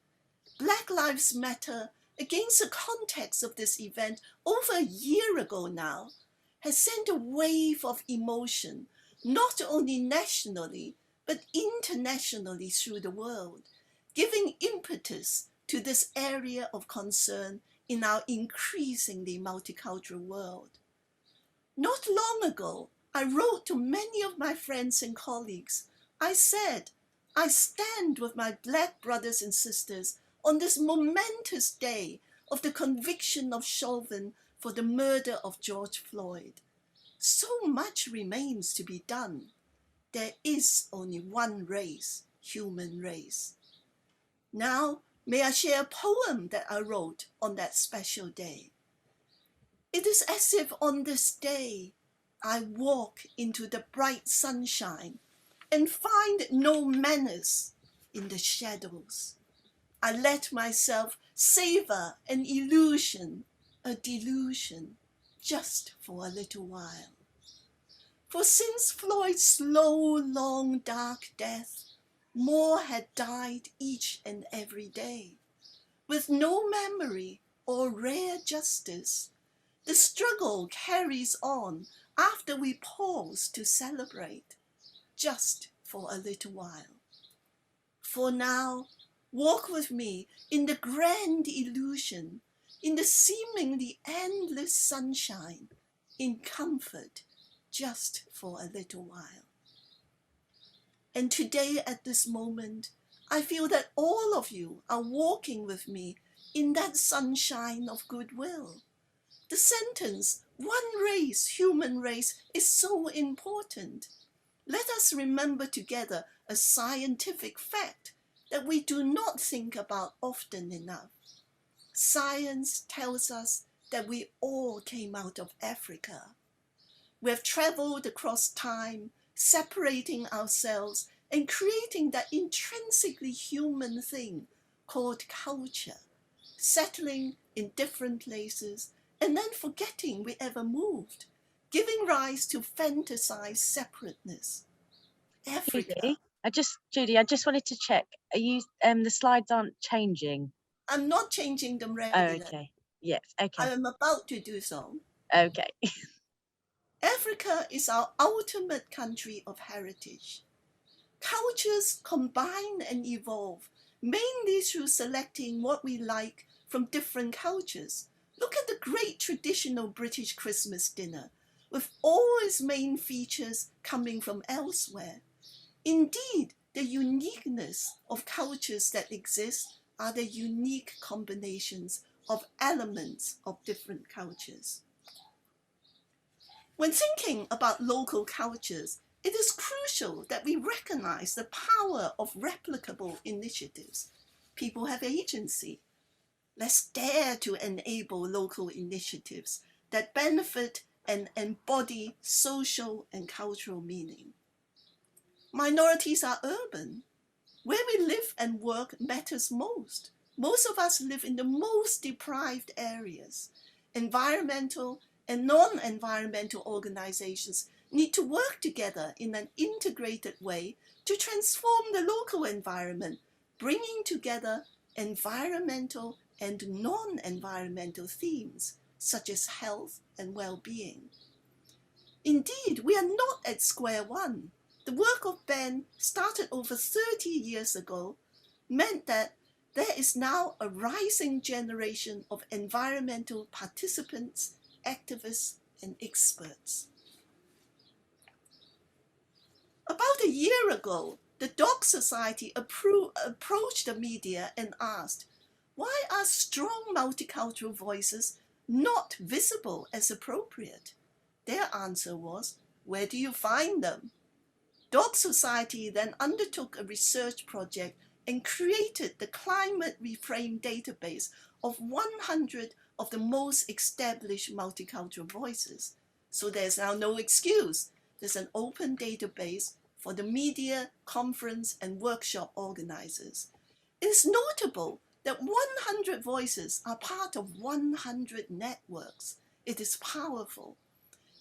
Speaker 11: Black Lives Matter, against the context of this event over a year ago now, has sent a wave of emotion, not only nationally, but internationally through the world, giving impetus to this area of concern in our increasingly multicultural world. Not long ago, I wrote to many of my friends and colleagues. I said, I stand with my Black brothers and sisters on this momentous day of the conviction of Chauvin for the murder of George Floyd. So much remains to be done. There is only one race, human race. Now, may I share a poem that I wrote on that special day. It is as if on this day, I walk into the bright sunshine and find no menace in the shadows. I let myself savor an illusion, a delusion, just for a little while. For since Floyd's slow, long, dark death, more had died each and every day. With no memory or rare justice, the struggle carries on after we pause to celebrate, just for a little while. For now, walk with me in the grand illusion, in the seemingly endless sunshine, in comfort, just for a little while. And today at this moment, I feel that all of you are walking with me in that sunshine of goodwill. The sentence, one race, human race, is so important. Let us remember together a scientific fact that we do not think about often enough. Science tells us that we all came out of Africa. We have traveled across time, separating ourselves and creating that intrinsically human thing called culture, settling in different places and then forgetting we ever moved, giving rise to fantasized separateness. Africa.
Speaker 1: Judy, I just wanted to check. Are you the slides aren't changing?
Speaker 11: I'm not changing them
Speaker 1: Oh,
Speaker 11: regularly.
Speaker 1: okay. Yes, okay.
Speaker 11: I am about to do so.
Speaker 1: Okay.
Speaker 11: Africa is our ultimate country of heritage. Cultures combine and evolve, mainly through selecting what we like from different cultures. Look at the great traditional British Christmas dinner, with all its main features coming from elsewhere. Indeed, the uniqueness of cultures that exist are the unique combinations of elements of different cultures. When thinking about local cultures, it is crucial that we recognize the power of replicable initiatives. People have agency. Let's dare to enable local initiatives that benefit and embody social and cultural meaning. Minorities are urban. Where we live and work matters most. Most of us live in the most deprived areas. Environmental and non-environmental organizations need to work together in an integrated way to transform the local environment, bringing together environmental and non-environmental themes, such as health and well-being. Indeed, we are not at square one. The work of Ben, started over 30 years ago, meant that there is now a rising generation of environmental participants, activists, and experts. About a year ago, The Dog Society approached the media and asked, why are strong multicultural voices not visible as appropriate? Their answer was, where do you find them? Dog Society then undertook a research project and created the Climate REFRAME database of 100 of the most established multicultural voices. So there's now no excuse. There's an open database for the media, conference, and workshop organizers. It is notable that 100 voices are part of 100 networks. It is powerful.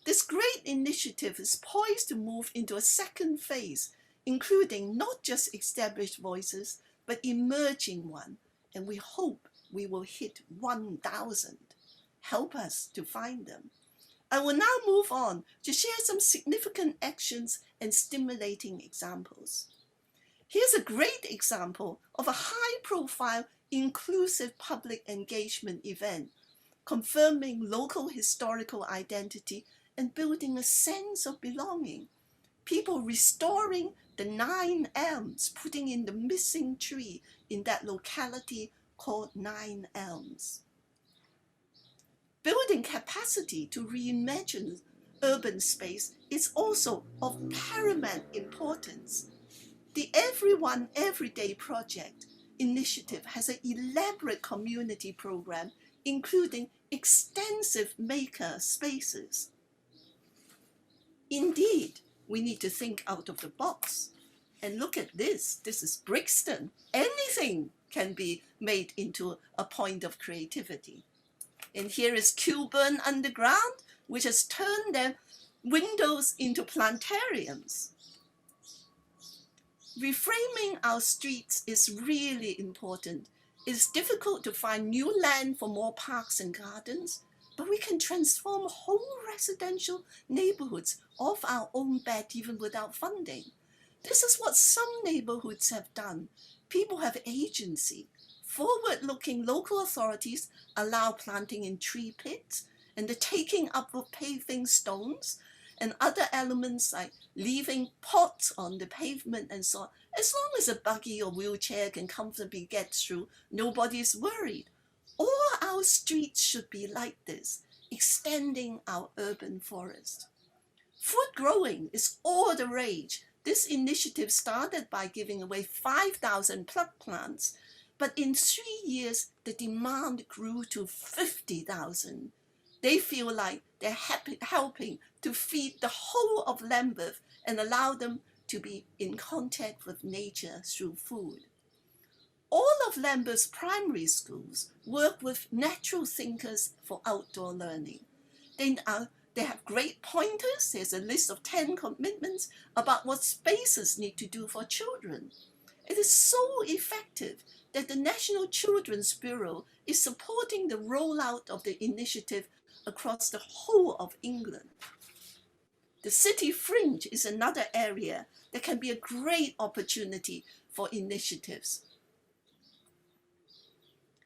Speaker 11: This great initiative is poised to move into a second phase, including not just established voices, but emerging one, and we hope we will hit 1,000. Help us to find them. I will now move on to share some significant actions and stimulating examples. Here's a great example of a high-profile, inclusive public engagement event, confirming local historical identity and building a sense of belonging. People restoring the 9 elms, putting in the missing tree in that locality called 9 Elms. Building capacity to reimagine urban space is also of paramount importance. The Everyone Everyday Project initiative has an elaborate community program, including extensive maker spaces. Indeed, we need to think out of the box. And look at this. This is Brixton. Anything can be made into a point of creativity. And here is Kilburn Underground, which has turned their windows into planetariums. Reframing our streets is really important. It's difficult to find new land for more parks and gardens, but we can transform whole residential neighborhoods off our own bat even without funding. This is what some neighborhoods have done. People have agency. Forward-looking local authorities allow planting in tree pits and the taking up of paving stones and other elements like leaving pots on the pavement and so on. As long as a buggy or wheelchair can comfortably get through, nobody is worried. All our streets should be like this, extending our urban forest. Food growing is all the rage. This initiative started by giving away 5,000 plug plants, but in 3 years, the demand grew to 50,000. They feel like they're helping to feed the whole of Lambeth and allow them to be in contact with nature through food. All of Lambeth's primary schools work with natural thinkers for outdoor learning. They have great pointers. There's a list of 10 commitments about what spaces need to do for children. It is so effective that the National Children's Bureau is supporting the rollout of the initiative across the whole of England. The city fringe is another area that can be a great opportunity for initiatives.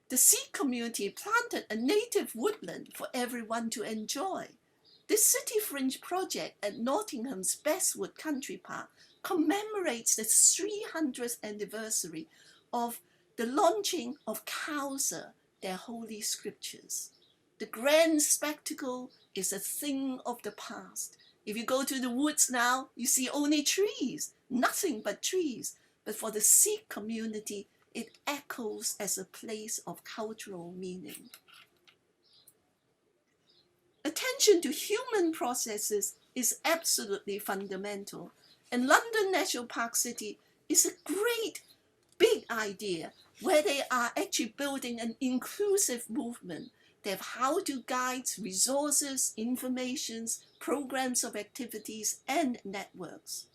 Speaker 11: The Sikh community planted a native woodland for everyone to enjoy. This city fringe project at Nottingham's Bestwood Country Park commemorates the 300th anniversary of the launching of Khalsa, their holy scriptures. The grand spectacle is a thing of the past. If you go to the woods now, you see only trees, nothing but trees. But for the Sikh community, it echoes as a place of cultural meaning. Attention to human processes is absolutely fundamental. And London National Park City is a great big idea where they are actually building an inclusive movement. They have how-to guides, resources, informations, programs of activities, and networks.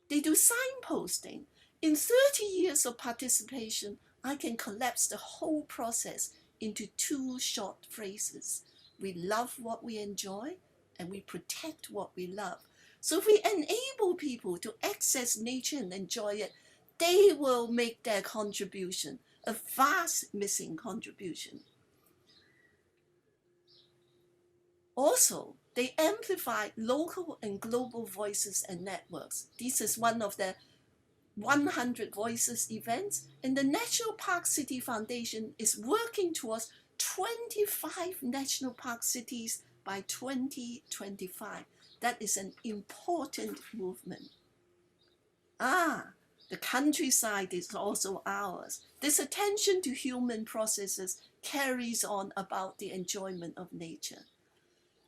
Speaker 11: They do signposting. In 30 years of participation, I can collapse the whole process into 2 short phrases. We love what we enjoy, and we protect what we love. So if we enable people to access nature and enjoy it, they will make their contribution, a vast missing contribution. Also, they amplify local and global voices and networks. This is one of the 100 Voices events, and the National Park City Foundation is working towards 25 national park cities by 2025. That is an important movement. The countryside is also ours. This attention to human processes carries on about the enjoyment of nature.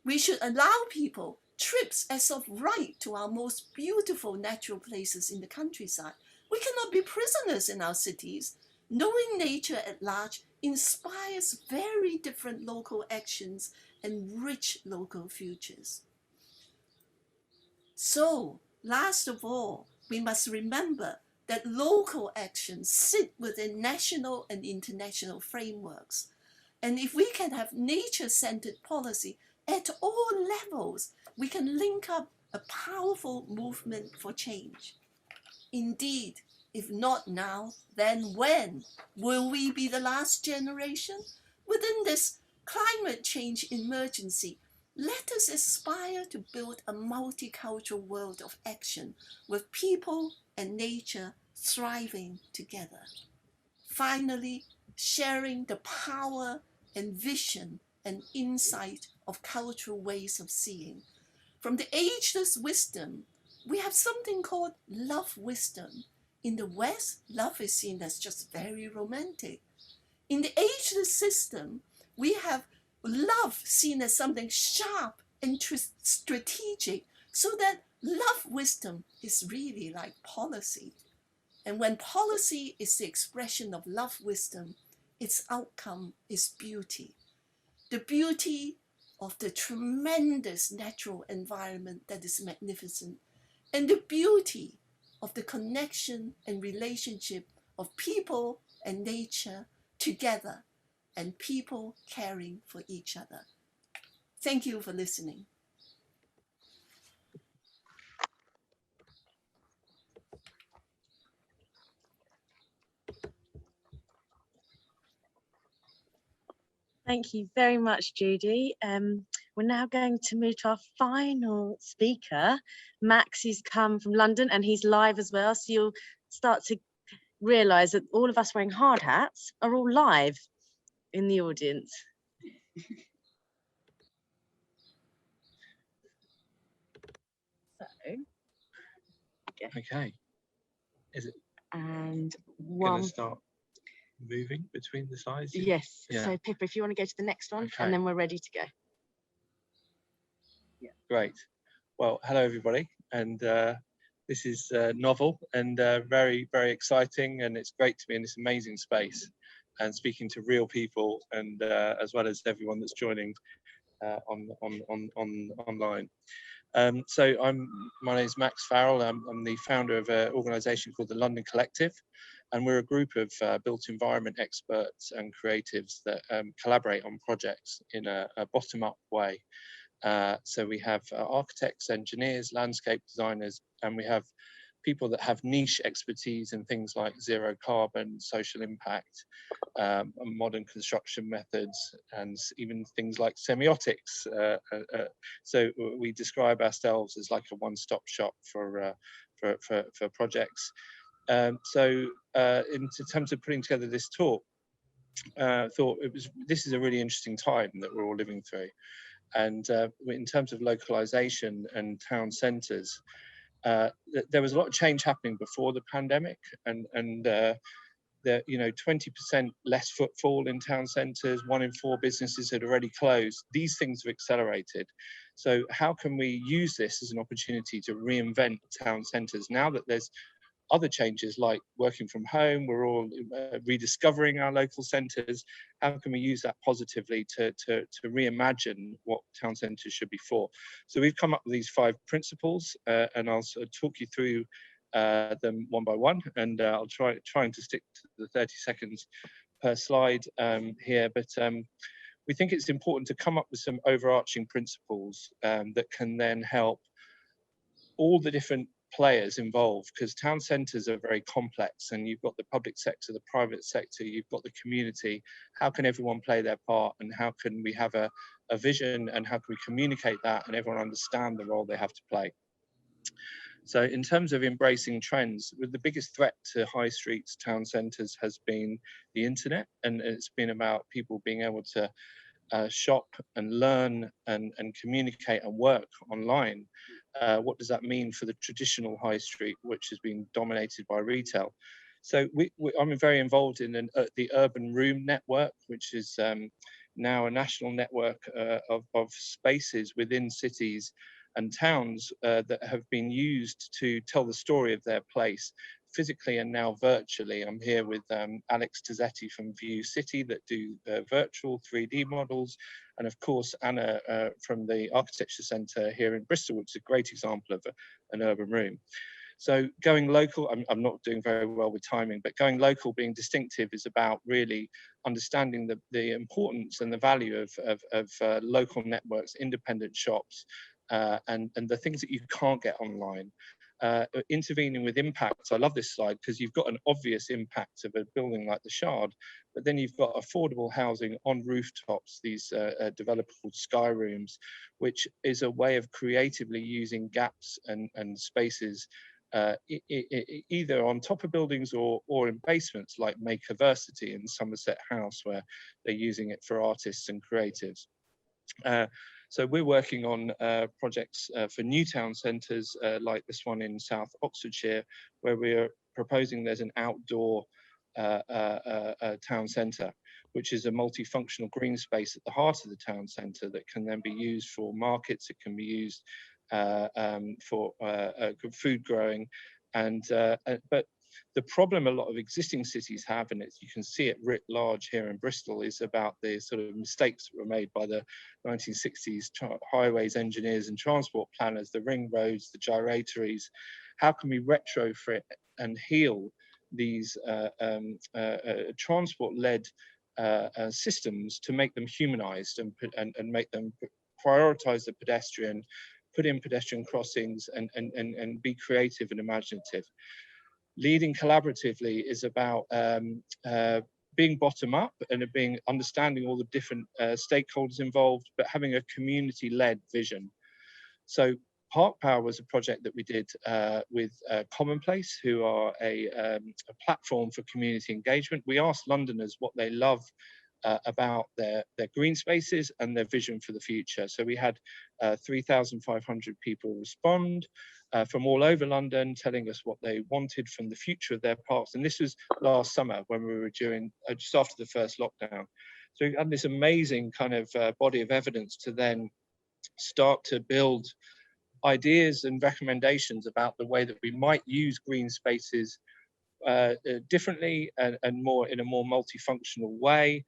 Speaker 11: We should allow people trips as of right to our most beautiful natural places in the countryside. We cannot be prisoners in our cities. Knowing nature at large inspires very different local actions and rich local futures. So, last of all, we must remember that local actions sit within national and international frameworks. And if we can have nature-centered policy at all levels, we can link up a powerful movement for change. Indeed, if not now, then when? Will we be the last generation? Within this climate change emergency, let us aspire to build a multicultural world of action with people and nature thriving together. Finally, sharing the power and vision and insight of cultural ways of seeing. From the ageless wisdom, we have something called love wisdom. In the West, love is seen as just very romantic. In the ageless system, we have love seen as something sharp and strategic, so that love wisdom is really like policy. And when policy is the expression of love wisdom, its outcome is beauty. The beauty of the tremendous natural environment that is magnificent, and the beauty of the connection and relationship of people and nature together, and people caring for each other. Thank you for listening.
Speaker 1: Thank you very much, Judy. We're now going to move to our final speaker. Max has come from London and he's live as well. So you'll start to realise that all of us wearing hard hats are all live in the audience. So,
Speaker 12: okay. Is it?
Speaker 1: And
Speaker 12: going to start moving between the slides?
Speaker 1: Yes.
Speaker 12: Yeah.
Speaker 1: So Pippa, if you want to go to the next one,
Speaker 12: okay.
Speaker 1: and then we're ready to go.
Speaker 12: Yeah. Great. Well, hello everybody, and this is novel and very, very exciting, and it's great to be in this amazing space and speaking to real people, and as well as everyone that's joining online. So my name is Max Farrell. I'm the founder of an organisation called the London Collective, and we're a group of built environment experts and creatives that collaborate on projects in a bottom-up way. So we have architects, engineers, landscape designers, and we have people that have niche expertise in things like zero carbon, social impact, modern construction methods, and even things like semiotics. So we describe ourselves as like a one-stop shop for projects. So in terms of putting together this talk, thought this is a really interesting time that we're all living through. And in terms of localization and town centres, there was a lot of change happening before the pandemic, and 20% less footfall in town centres, 1 in 4 businesses had already closed. These things have accelerated. So how can we use this as an opportunity to reinvent town centres now that there's other changes like working from home? We're all rediscovering our local centres. How can we use that positively to reimagine what town centres should be for? So we've come up with these 5 principles, and I'll sort of talk you through them one by one, and I'll trying to stick to the 30 seconds per slide here. But we think it's important to come up with some overarching principles that can then help all the different players involved, because town centres are very complex, and you've got the public sector, the private sector, you've got the community. How can everyone play their part, and how can we have a vision, and how can we communicate that and everyone understand the role they have to play? So in terms of embracing trends, the biggest threat to high streets, town centres has been the internet, and it's been about people being able to shop and learn and communicate and work online. What does that mean for the traditional high street, which has been dominated by retail? So I'm very involved in the Urban Room Network, which is now a national network of spaces within cities and towns that have been used to tell the story of their place physically and now virtually. I'm here with Alex Tazzetti from View City that do virtual 3D models, and of course Anna from the Architecture Centre here in Bristol, which is a great example of an urban room. So going local, I'm not doing very well with timing, but going local, being distinctive, is about really understanding the importance and the value of local networks, independent shops, and the things that you can't get online. Intervening with impacts. I love this slide because you've got an obvious impact of a building like the Shard, but then you've got affordable housing on rooftops, these developer called Sky Rooms, which is a way of creatively using gaps and spaces either on top of buildings or in basements, like Makerversity in Somerset House, where they're using it for artists and creatives. So we're working on projects for new town centres like this one in South Oxfordshire, where we're proposing there's an outdoor town centre, which is a multifunctional green space at the heart of the town centre that can then be used for markets. It can be used for food growing, but the problem a lot of existing cities have, and you can see it writ large here in Bristol, is about the sort of mistakes that were made by the 1960s highways engineers and transport planners, the ring roads, the gyratories. How can we retrofit and heal these transport-led systems to make them humanized and make them prioritize the pedestrian, put in pedestrian crossings, and be creative and imaginative. Leading collaboratively is about being bottom up and understanding all the different stakeholders involved, but having a community-led vision. So Park Power was a project that we did with Commonplace, who are a platform for community engagement. We asked Londoners what they love about their green spaces and their vision for the future. So we had 3,500 people respond from all over London, telling us what they wanted from the future of their parks. And this was last summer when we were doing just after the first lockdown. So we had this amazing kind of body of evidence to then start to build ideas and recommendations about the way that we might use green spaces differently and more in a more multifunctional way.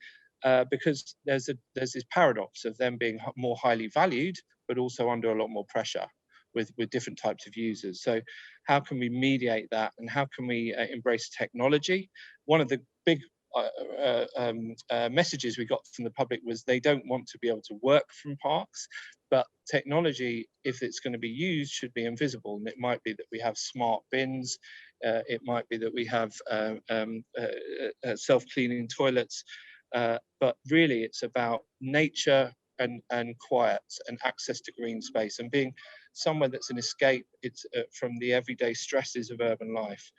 Speaker 12: Because there's this paradox of them being more highly valued, but also under a lot more pressure with different types of users. So how can we mediate that, and how can we embrace technology? One of the big messages we got from the public was they don't want to be able to work from parks, but technology, if it's going to be used, should be invisible. And it might be that we have smart bins, it might be that we have self-cleaning toilets, but really it's about nature and quiet and access to green space and being somewhere that's an escape from the everyday stresses of urban life.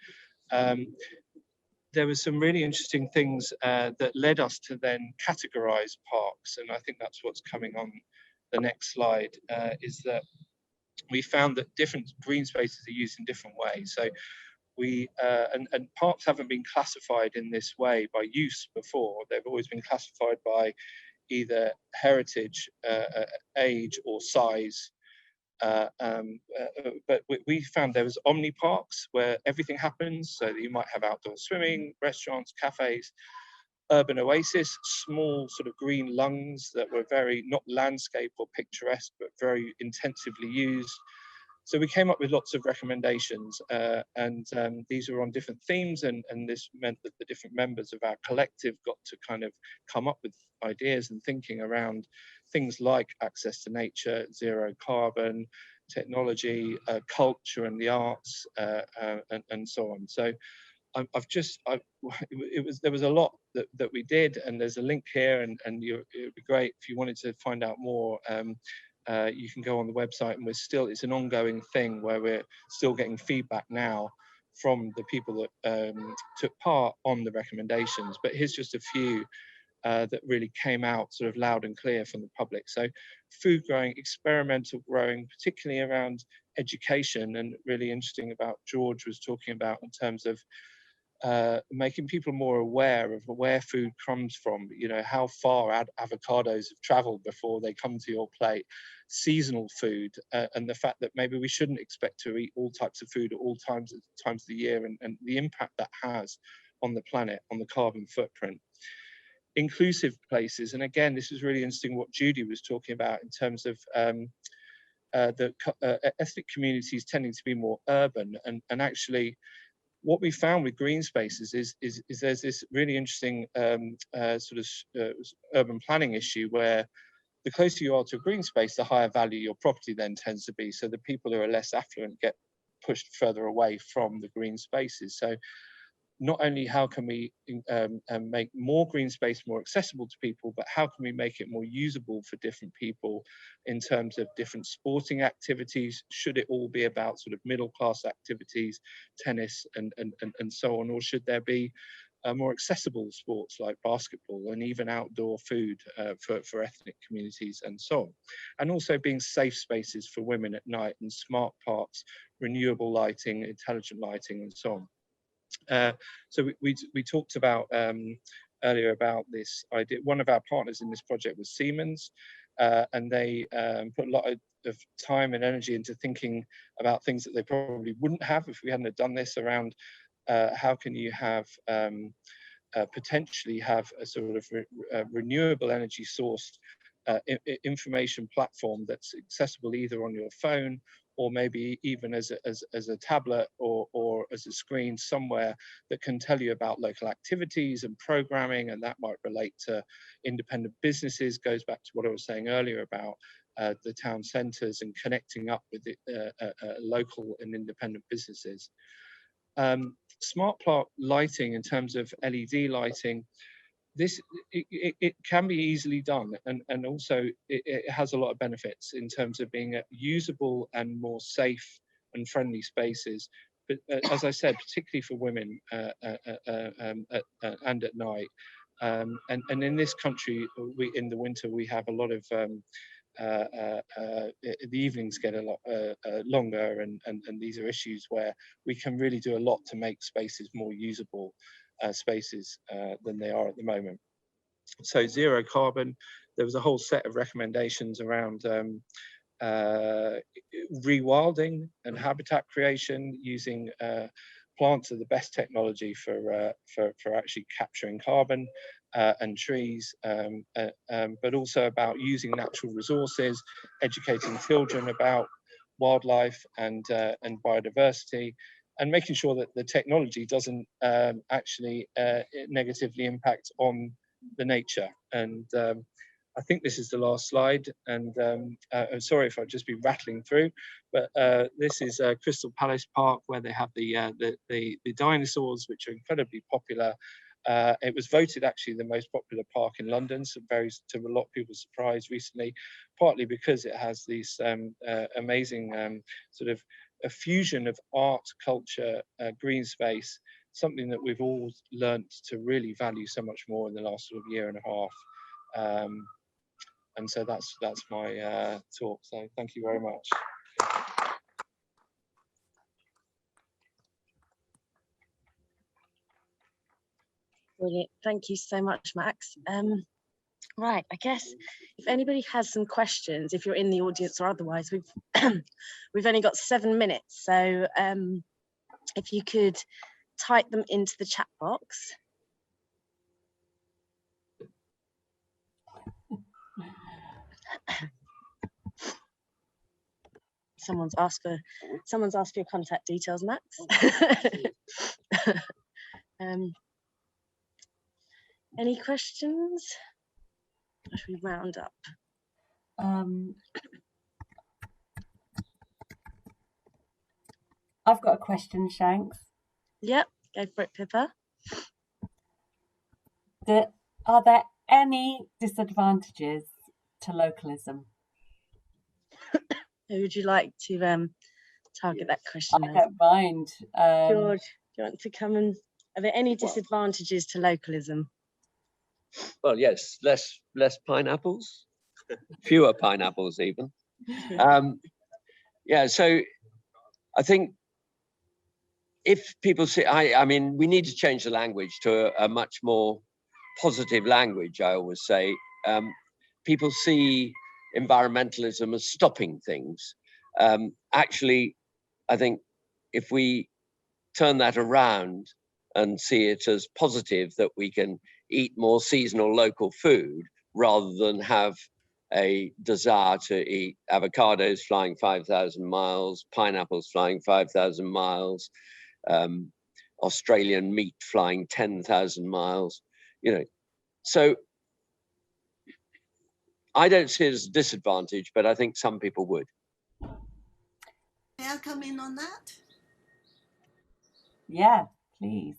Speaker 12: There were some really interesting things that led us to then categorize parks, and I think that's what's coming on the next slide, is that we found that different green spaces are used in different ways. So we and parks haven't been classified in this way by use before. They've always been classified by either heritage, age, or size. But we found there was omni parks where everything happens. So that you might have outdoor swimming, restaurants, cafes. Urban oasis, small sort of green lungs that were very not landscape or picturesque, but very intensively used. So we came up with lots of recommendations, and these were on different themes, and this meant that the different members of our collective got to kind of come up with ideas and thinking around things like access to nature, zero carbon, technology, culture and the arts, and so on. So there was a lot that we did, and there's a link here, and it would be great if you wanted to find out more. you can go on the website, and it's an ongoing thing where we're still getting feedback now from the people that took part on the recommendations. But here's just a few that really came out sort of loud and clear from the public. So food growing, experimental growing, particularly around education, and really interesting about George was talking about in terms of making people more aware of where food comes from, you know, how far avocados have traveled before they come to your plate, seasonal food, and the fact that maybe we shouldn't expect to eat all types of food at all times of the year, and the impact that has on the planet, on the carbon footprint. Inclusive places, and again, this is really interesting what Judy was talking about in terms of the ethnic communities tending to be more urban, and actually what we found with green spaces is there's this really interesting urban planning issue where the closer you are to a green space, the higher value your property then tends to be. So the people who are less affluent get pushed further away from the green spaces. So not only how can we make more green space more accessible to people, but how can we make it more usable for different people in terms of different sporting activities? Should it all be about sort of middle class activities, tennis and so on, or should there be more accessible sports like basketball and even outdoor food for ethnic communities and so on? And also being safe spaces for women at night, and smart parks, renewable lighting, intelligent lighting and so on. So we talked about earlier about this idea. One of our partners in this project was Siemens, and they put a lot of time and energy into thinking about things that they probably wouldn't have if we hadn't have done this, around how can you have potentially have a sort of renewable energy sourced information platform that's accessible either on your phone or maybe even as a tablet or as a screen somewhere that can tell you about local activities and programming, and that might relate to independent businesses. Goes back to what I was saying earlier about the town centres and connecting up with local and independent businesses. Smart park lighting in terms of LED lighting, it can be easily done, and also it has a lot of benefits in terms of being usable and more safe and friendly spaces. But as I said, particularly for women and at night, and in this country, in the winter we have a lot of the evenings get a lot longer, and these are issues where we can really do a lot to make spaces more usable spaces than they are at the moment. So zero carbon, there was a whole set of recommendations around rewilding and habitat creation, using plants are the best technology for actually capturing carbon, and trees, but also about using natural resources, educating children about wildlife and biodiversity, and making sure that the technology doesn't actually negatively impact on the nature. And I think this is the last slide, and I'm sorry if I'll just be rattling through, but this is Crystal Palace Park, where they have the dinosaurs, which are incredibly popular. It was voted actually the most popular park in London, so to a lot of people's surprise recently, partly because it has these amazing sort of a fusion of art, culture, green space, something that we've all learnt to really value so much more in the last sort of year and a half. And so that's my talk. So thank you very much.
Speaker 1: Brilliant. Thank you so much, Max. Right, I guess if anybody has some questions, if you're in the audience or otherwise, we've only got 7 minutes. So if you could type them into the chat box. Someone's asked for your contact details, Max. Any questions? Or should we round up?
Speaker 13: I've got a question, Shanks.
Speaker 1: Yep, go for it, Pippa.
Speaker 13: Are there any disadvantages to localism?
Speaker 1: Who would you like to target that question
Speaker 13: I
Speaker 1: as?
Speaker 13: don't mind.
Speaker 1: George, do you want to come and, are there any disadvantages to localism?
Speaker 8: Well, yes, less pineapples, fewer pineapples even. Yeah, so I think if people see, I mean, we need to change the language to a much more positive language, I always say. People see environmentalism as stopping things. Actually, I think if we turn that around and see it as positive that we can eat more seasonal local food rather than have a desire to eat avocados flying 5,000 miles, pineapples flying 5,000 miles, Australian meat flying 10,000 miles, you know. So I don't see it as a disadvantage, but I think some people would.
Speaker 11: May I come in on that?
Speaker 13: Yeah, please.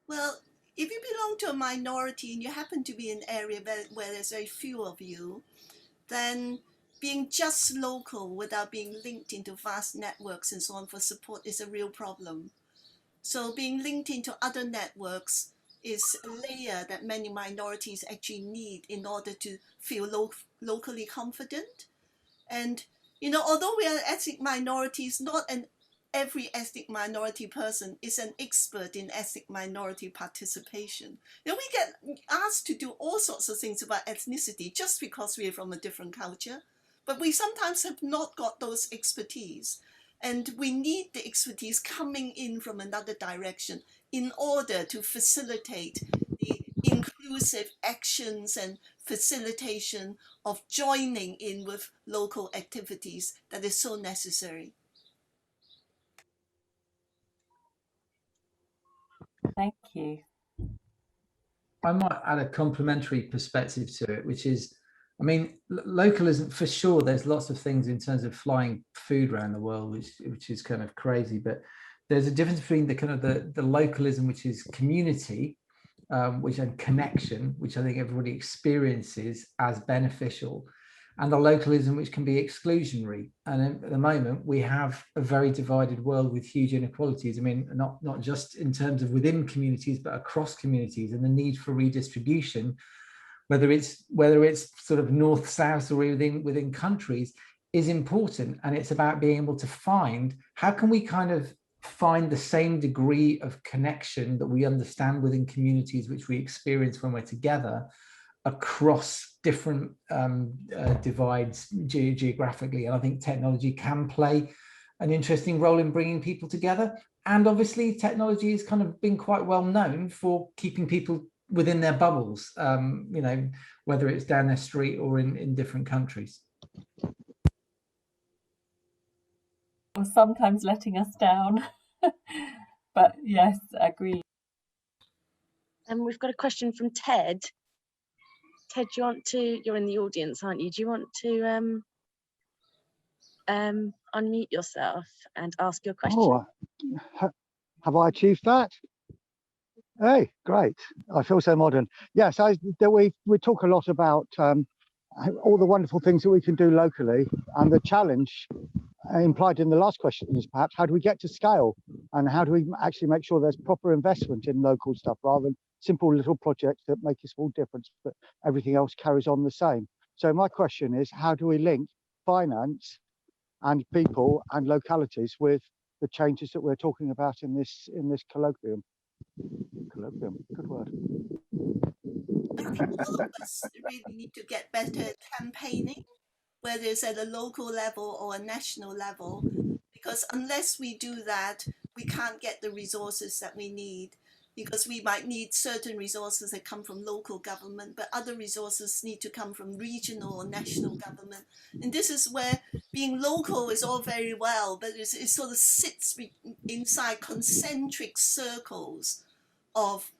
Speaker 11: Well, if you belong to a minority and you happen to be in an area where there's very few of you, then being just local without being linked into vast networks and so on for support is a real problem. So being linked into other networks is a layer that many minorities actually need in order to feel locally confident. And, you know, although we are ethnic minorities, not every ethnic minority person is an expert in ethnic minority participation. You know, we get asked to do all sorts of things about ethnicity just because we're from a different culture, but we sometimes have not got those expertise. And we need the expertise coming in from another direction in order to facilitate the inclusive actions and facilitation of joining in with local activities that is so necessary.
Speaker 13: Thank you.
Speaker 10: I might add a complementary perspective to it, which is, I mean, localism, for sure, there's lots of things in terms of flying food around the world, which is kind of crazy, but there's a difference between the kind of the localism, which is community, which and connection, which I think everybody experiences as beneficial, and the localism, which can be exclusionary. And at the moment, we have a very divided world with huge inequalities. I mean, not just in terms of within communities, but across communities, and the need for redistribution, whether it's sort of north, south, or within countries, is important. And it's about being able to find, how can we kind of find the same degree of connection that we understand within communities, which we experience when we're together, across different divides geographically. And I think technology can play an interesting role in bringing people together. And obviously technology has kind of been quite well known for keeping people within their bubbles, you know, whether it's down their street or in different countries.
Speaker 13: Or sometimes letting us down. But yes, agree.
Speaker 1: And we've got a question from Ted. Ted, do you want to, you're in the audience, aren't you? Do you want to unmute yourself and ask your question?
Speaker 14: Oh, have I achieved that? Hey, great. I feel so modern. Yes, we talk a lot about all the wonderful things that we can do locally, and the challenge implied in the last question is perhaps how do we get to scale, and how do we actually make sure there's proper investment in local stuff rather than simple little projects that make a small difference but everything else carries on the same. So my question is, how do we link finance and people and localities with the changes that we're talking about in this colloquium? Good word.
Speaker 11: I think all of us really need to get better at campaigning, whether it's at a local level or a national level, because unless we do that, we can't get the resources that we need, because we might need certain resources that come from local government, but other resources need to come from regional or national government. And this is where being local is all very well, but it sort of sits inside concentric circles of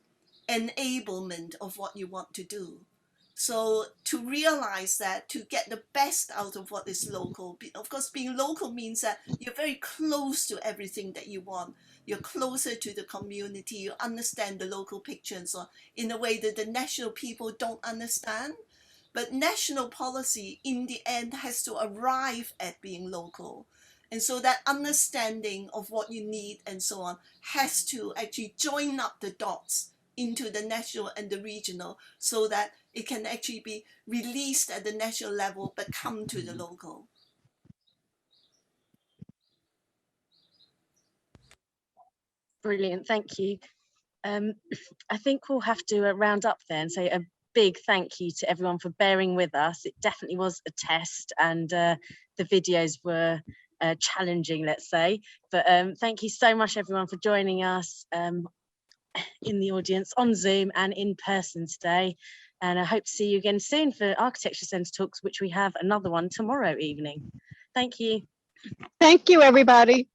Speaker 11: enablement of what you want to do. So to realize that, to get the best out of what is local, of course, being local means that you're very close to everything that you want. You're closer to the community, you understand the local picture and so on, in a way that the national people don't understand. But national policy in the end has to arrive at being local. And so that understanding of what you need and so on has to actually join up the dots into the national and the regional so that it can actually be released at the national level but come to the local.
Speaker 1: Brilliant, thank you. I think we'll have to round up there and say a big thank you to everyone for bearing with us. It definitely was a test, and the videos were challenging, let's say. But thank you so much, everyone, for joining us in the audience, on Zoom and in person today. And I hope to see you again soon for Architecture Centre Talks, which we have another one tomorrow evening. Thank you.
Speaker 15: Thank you, everybody.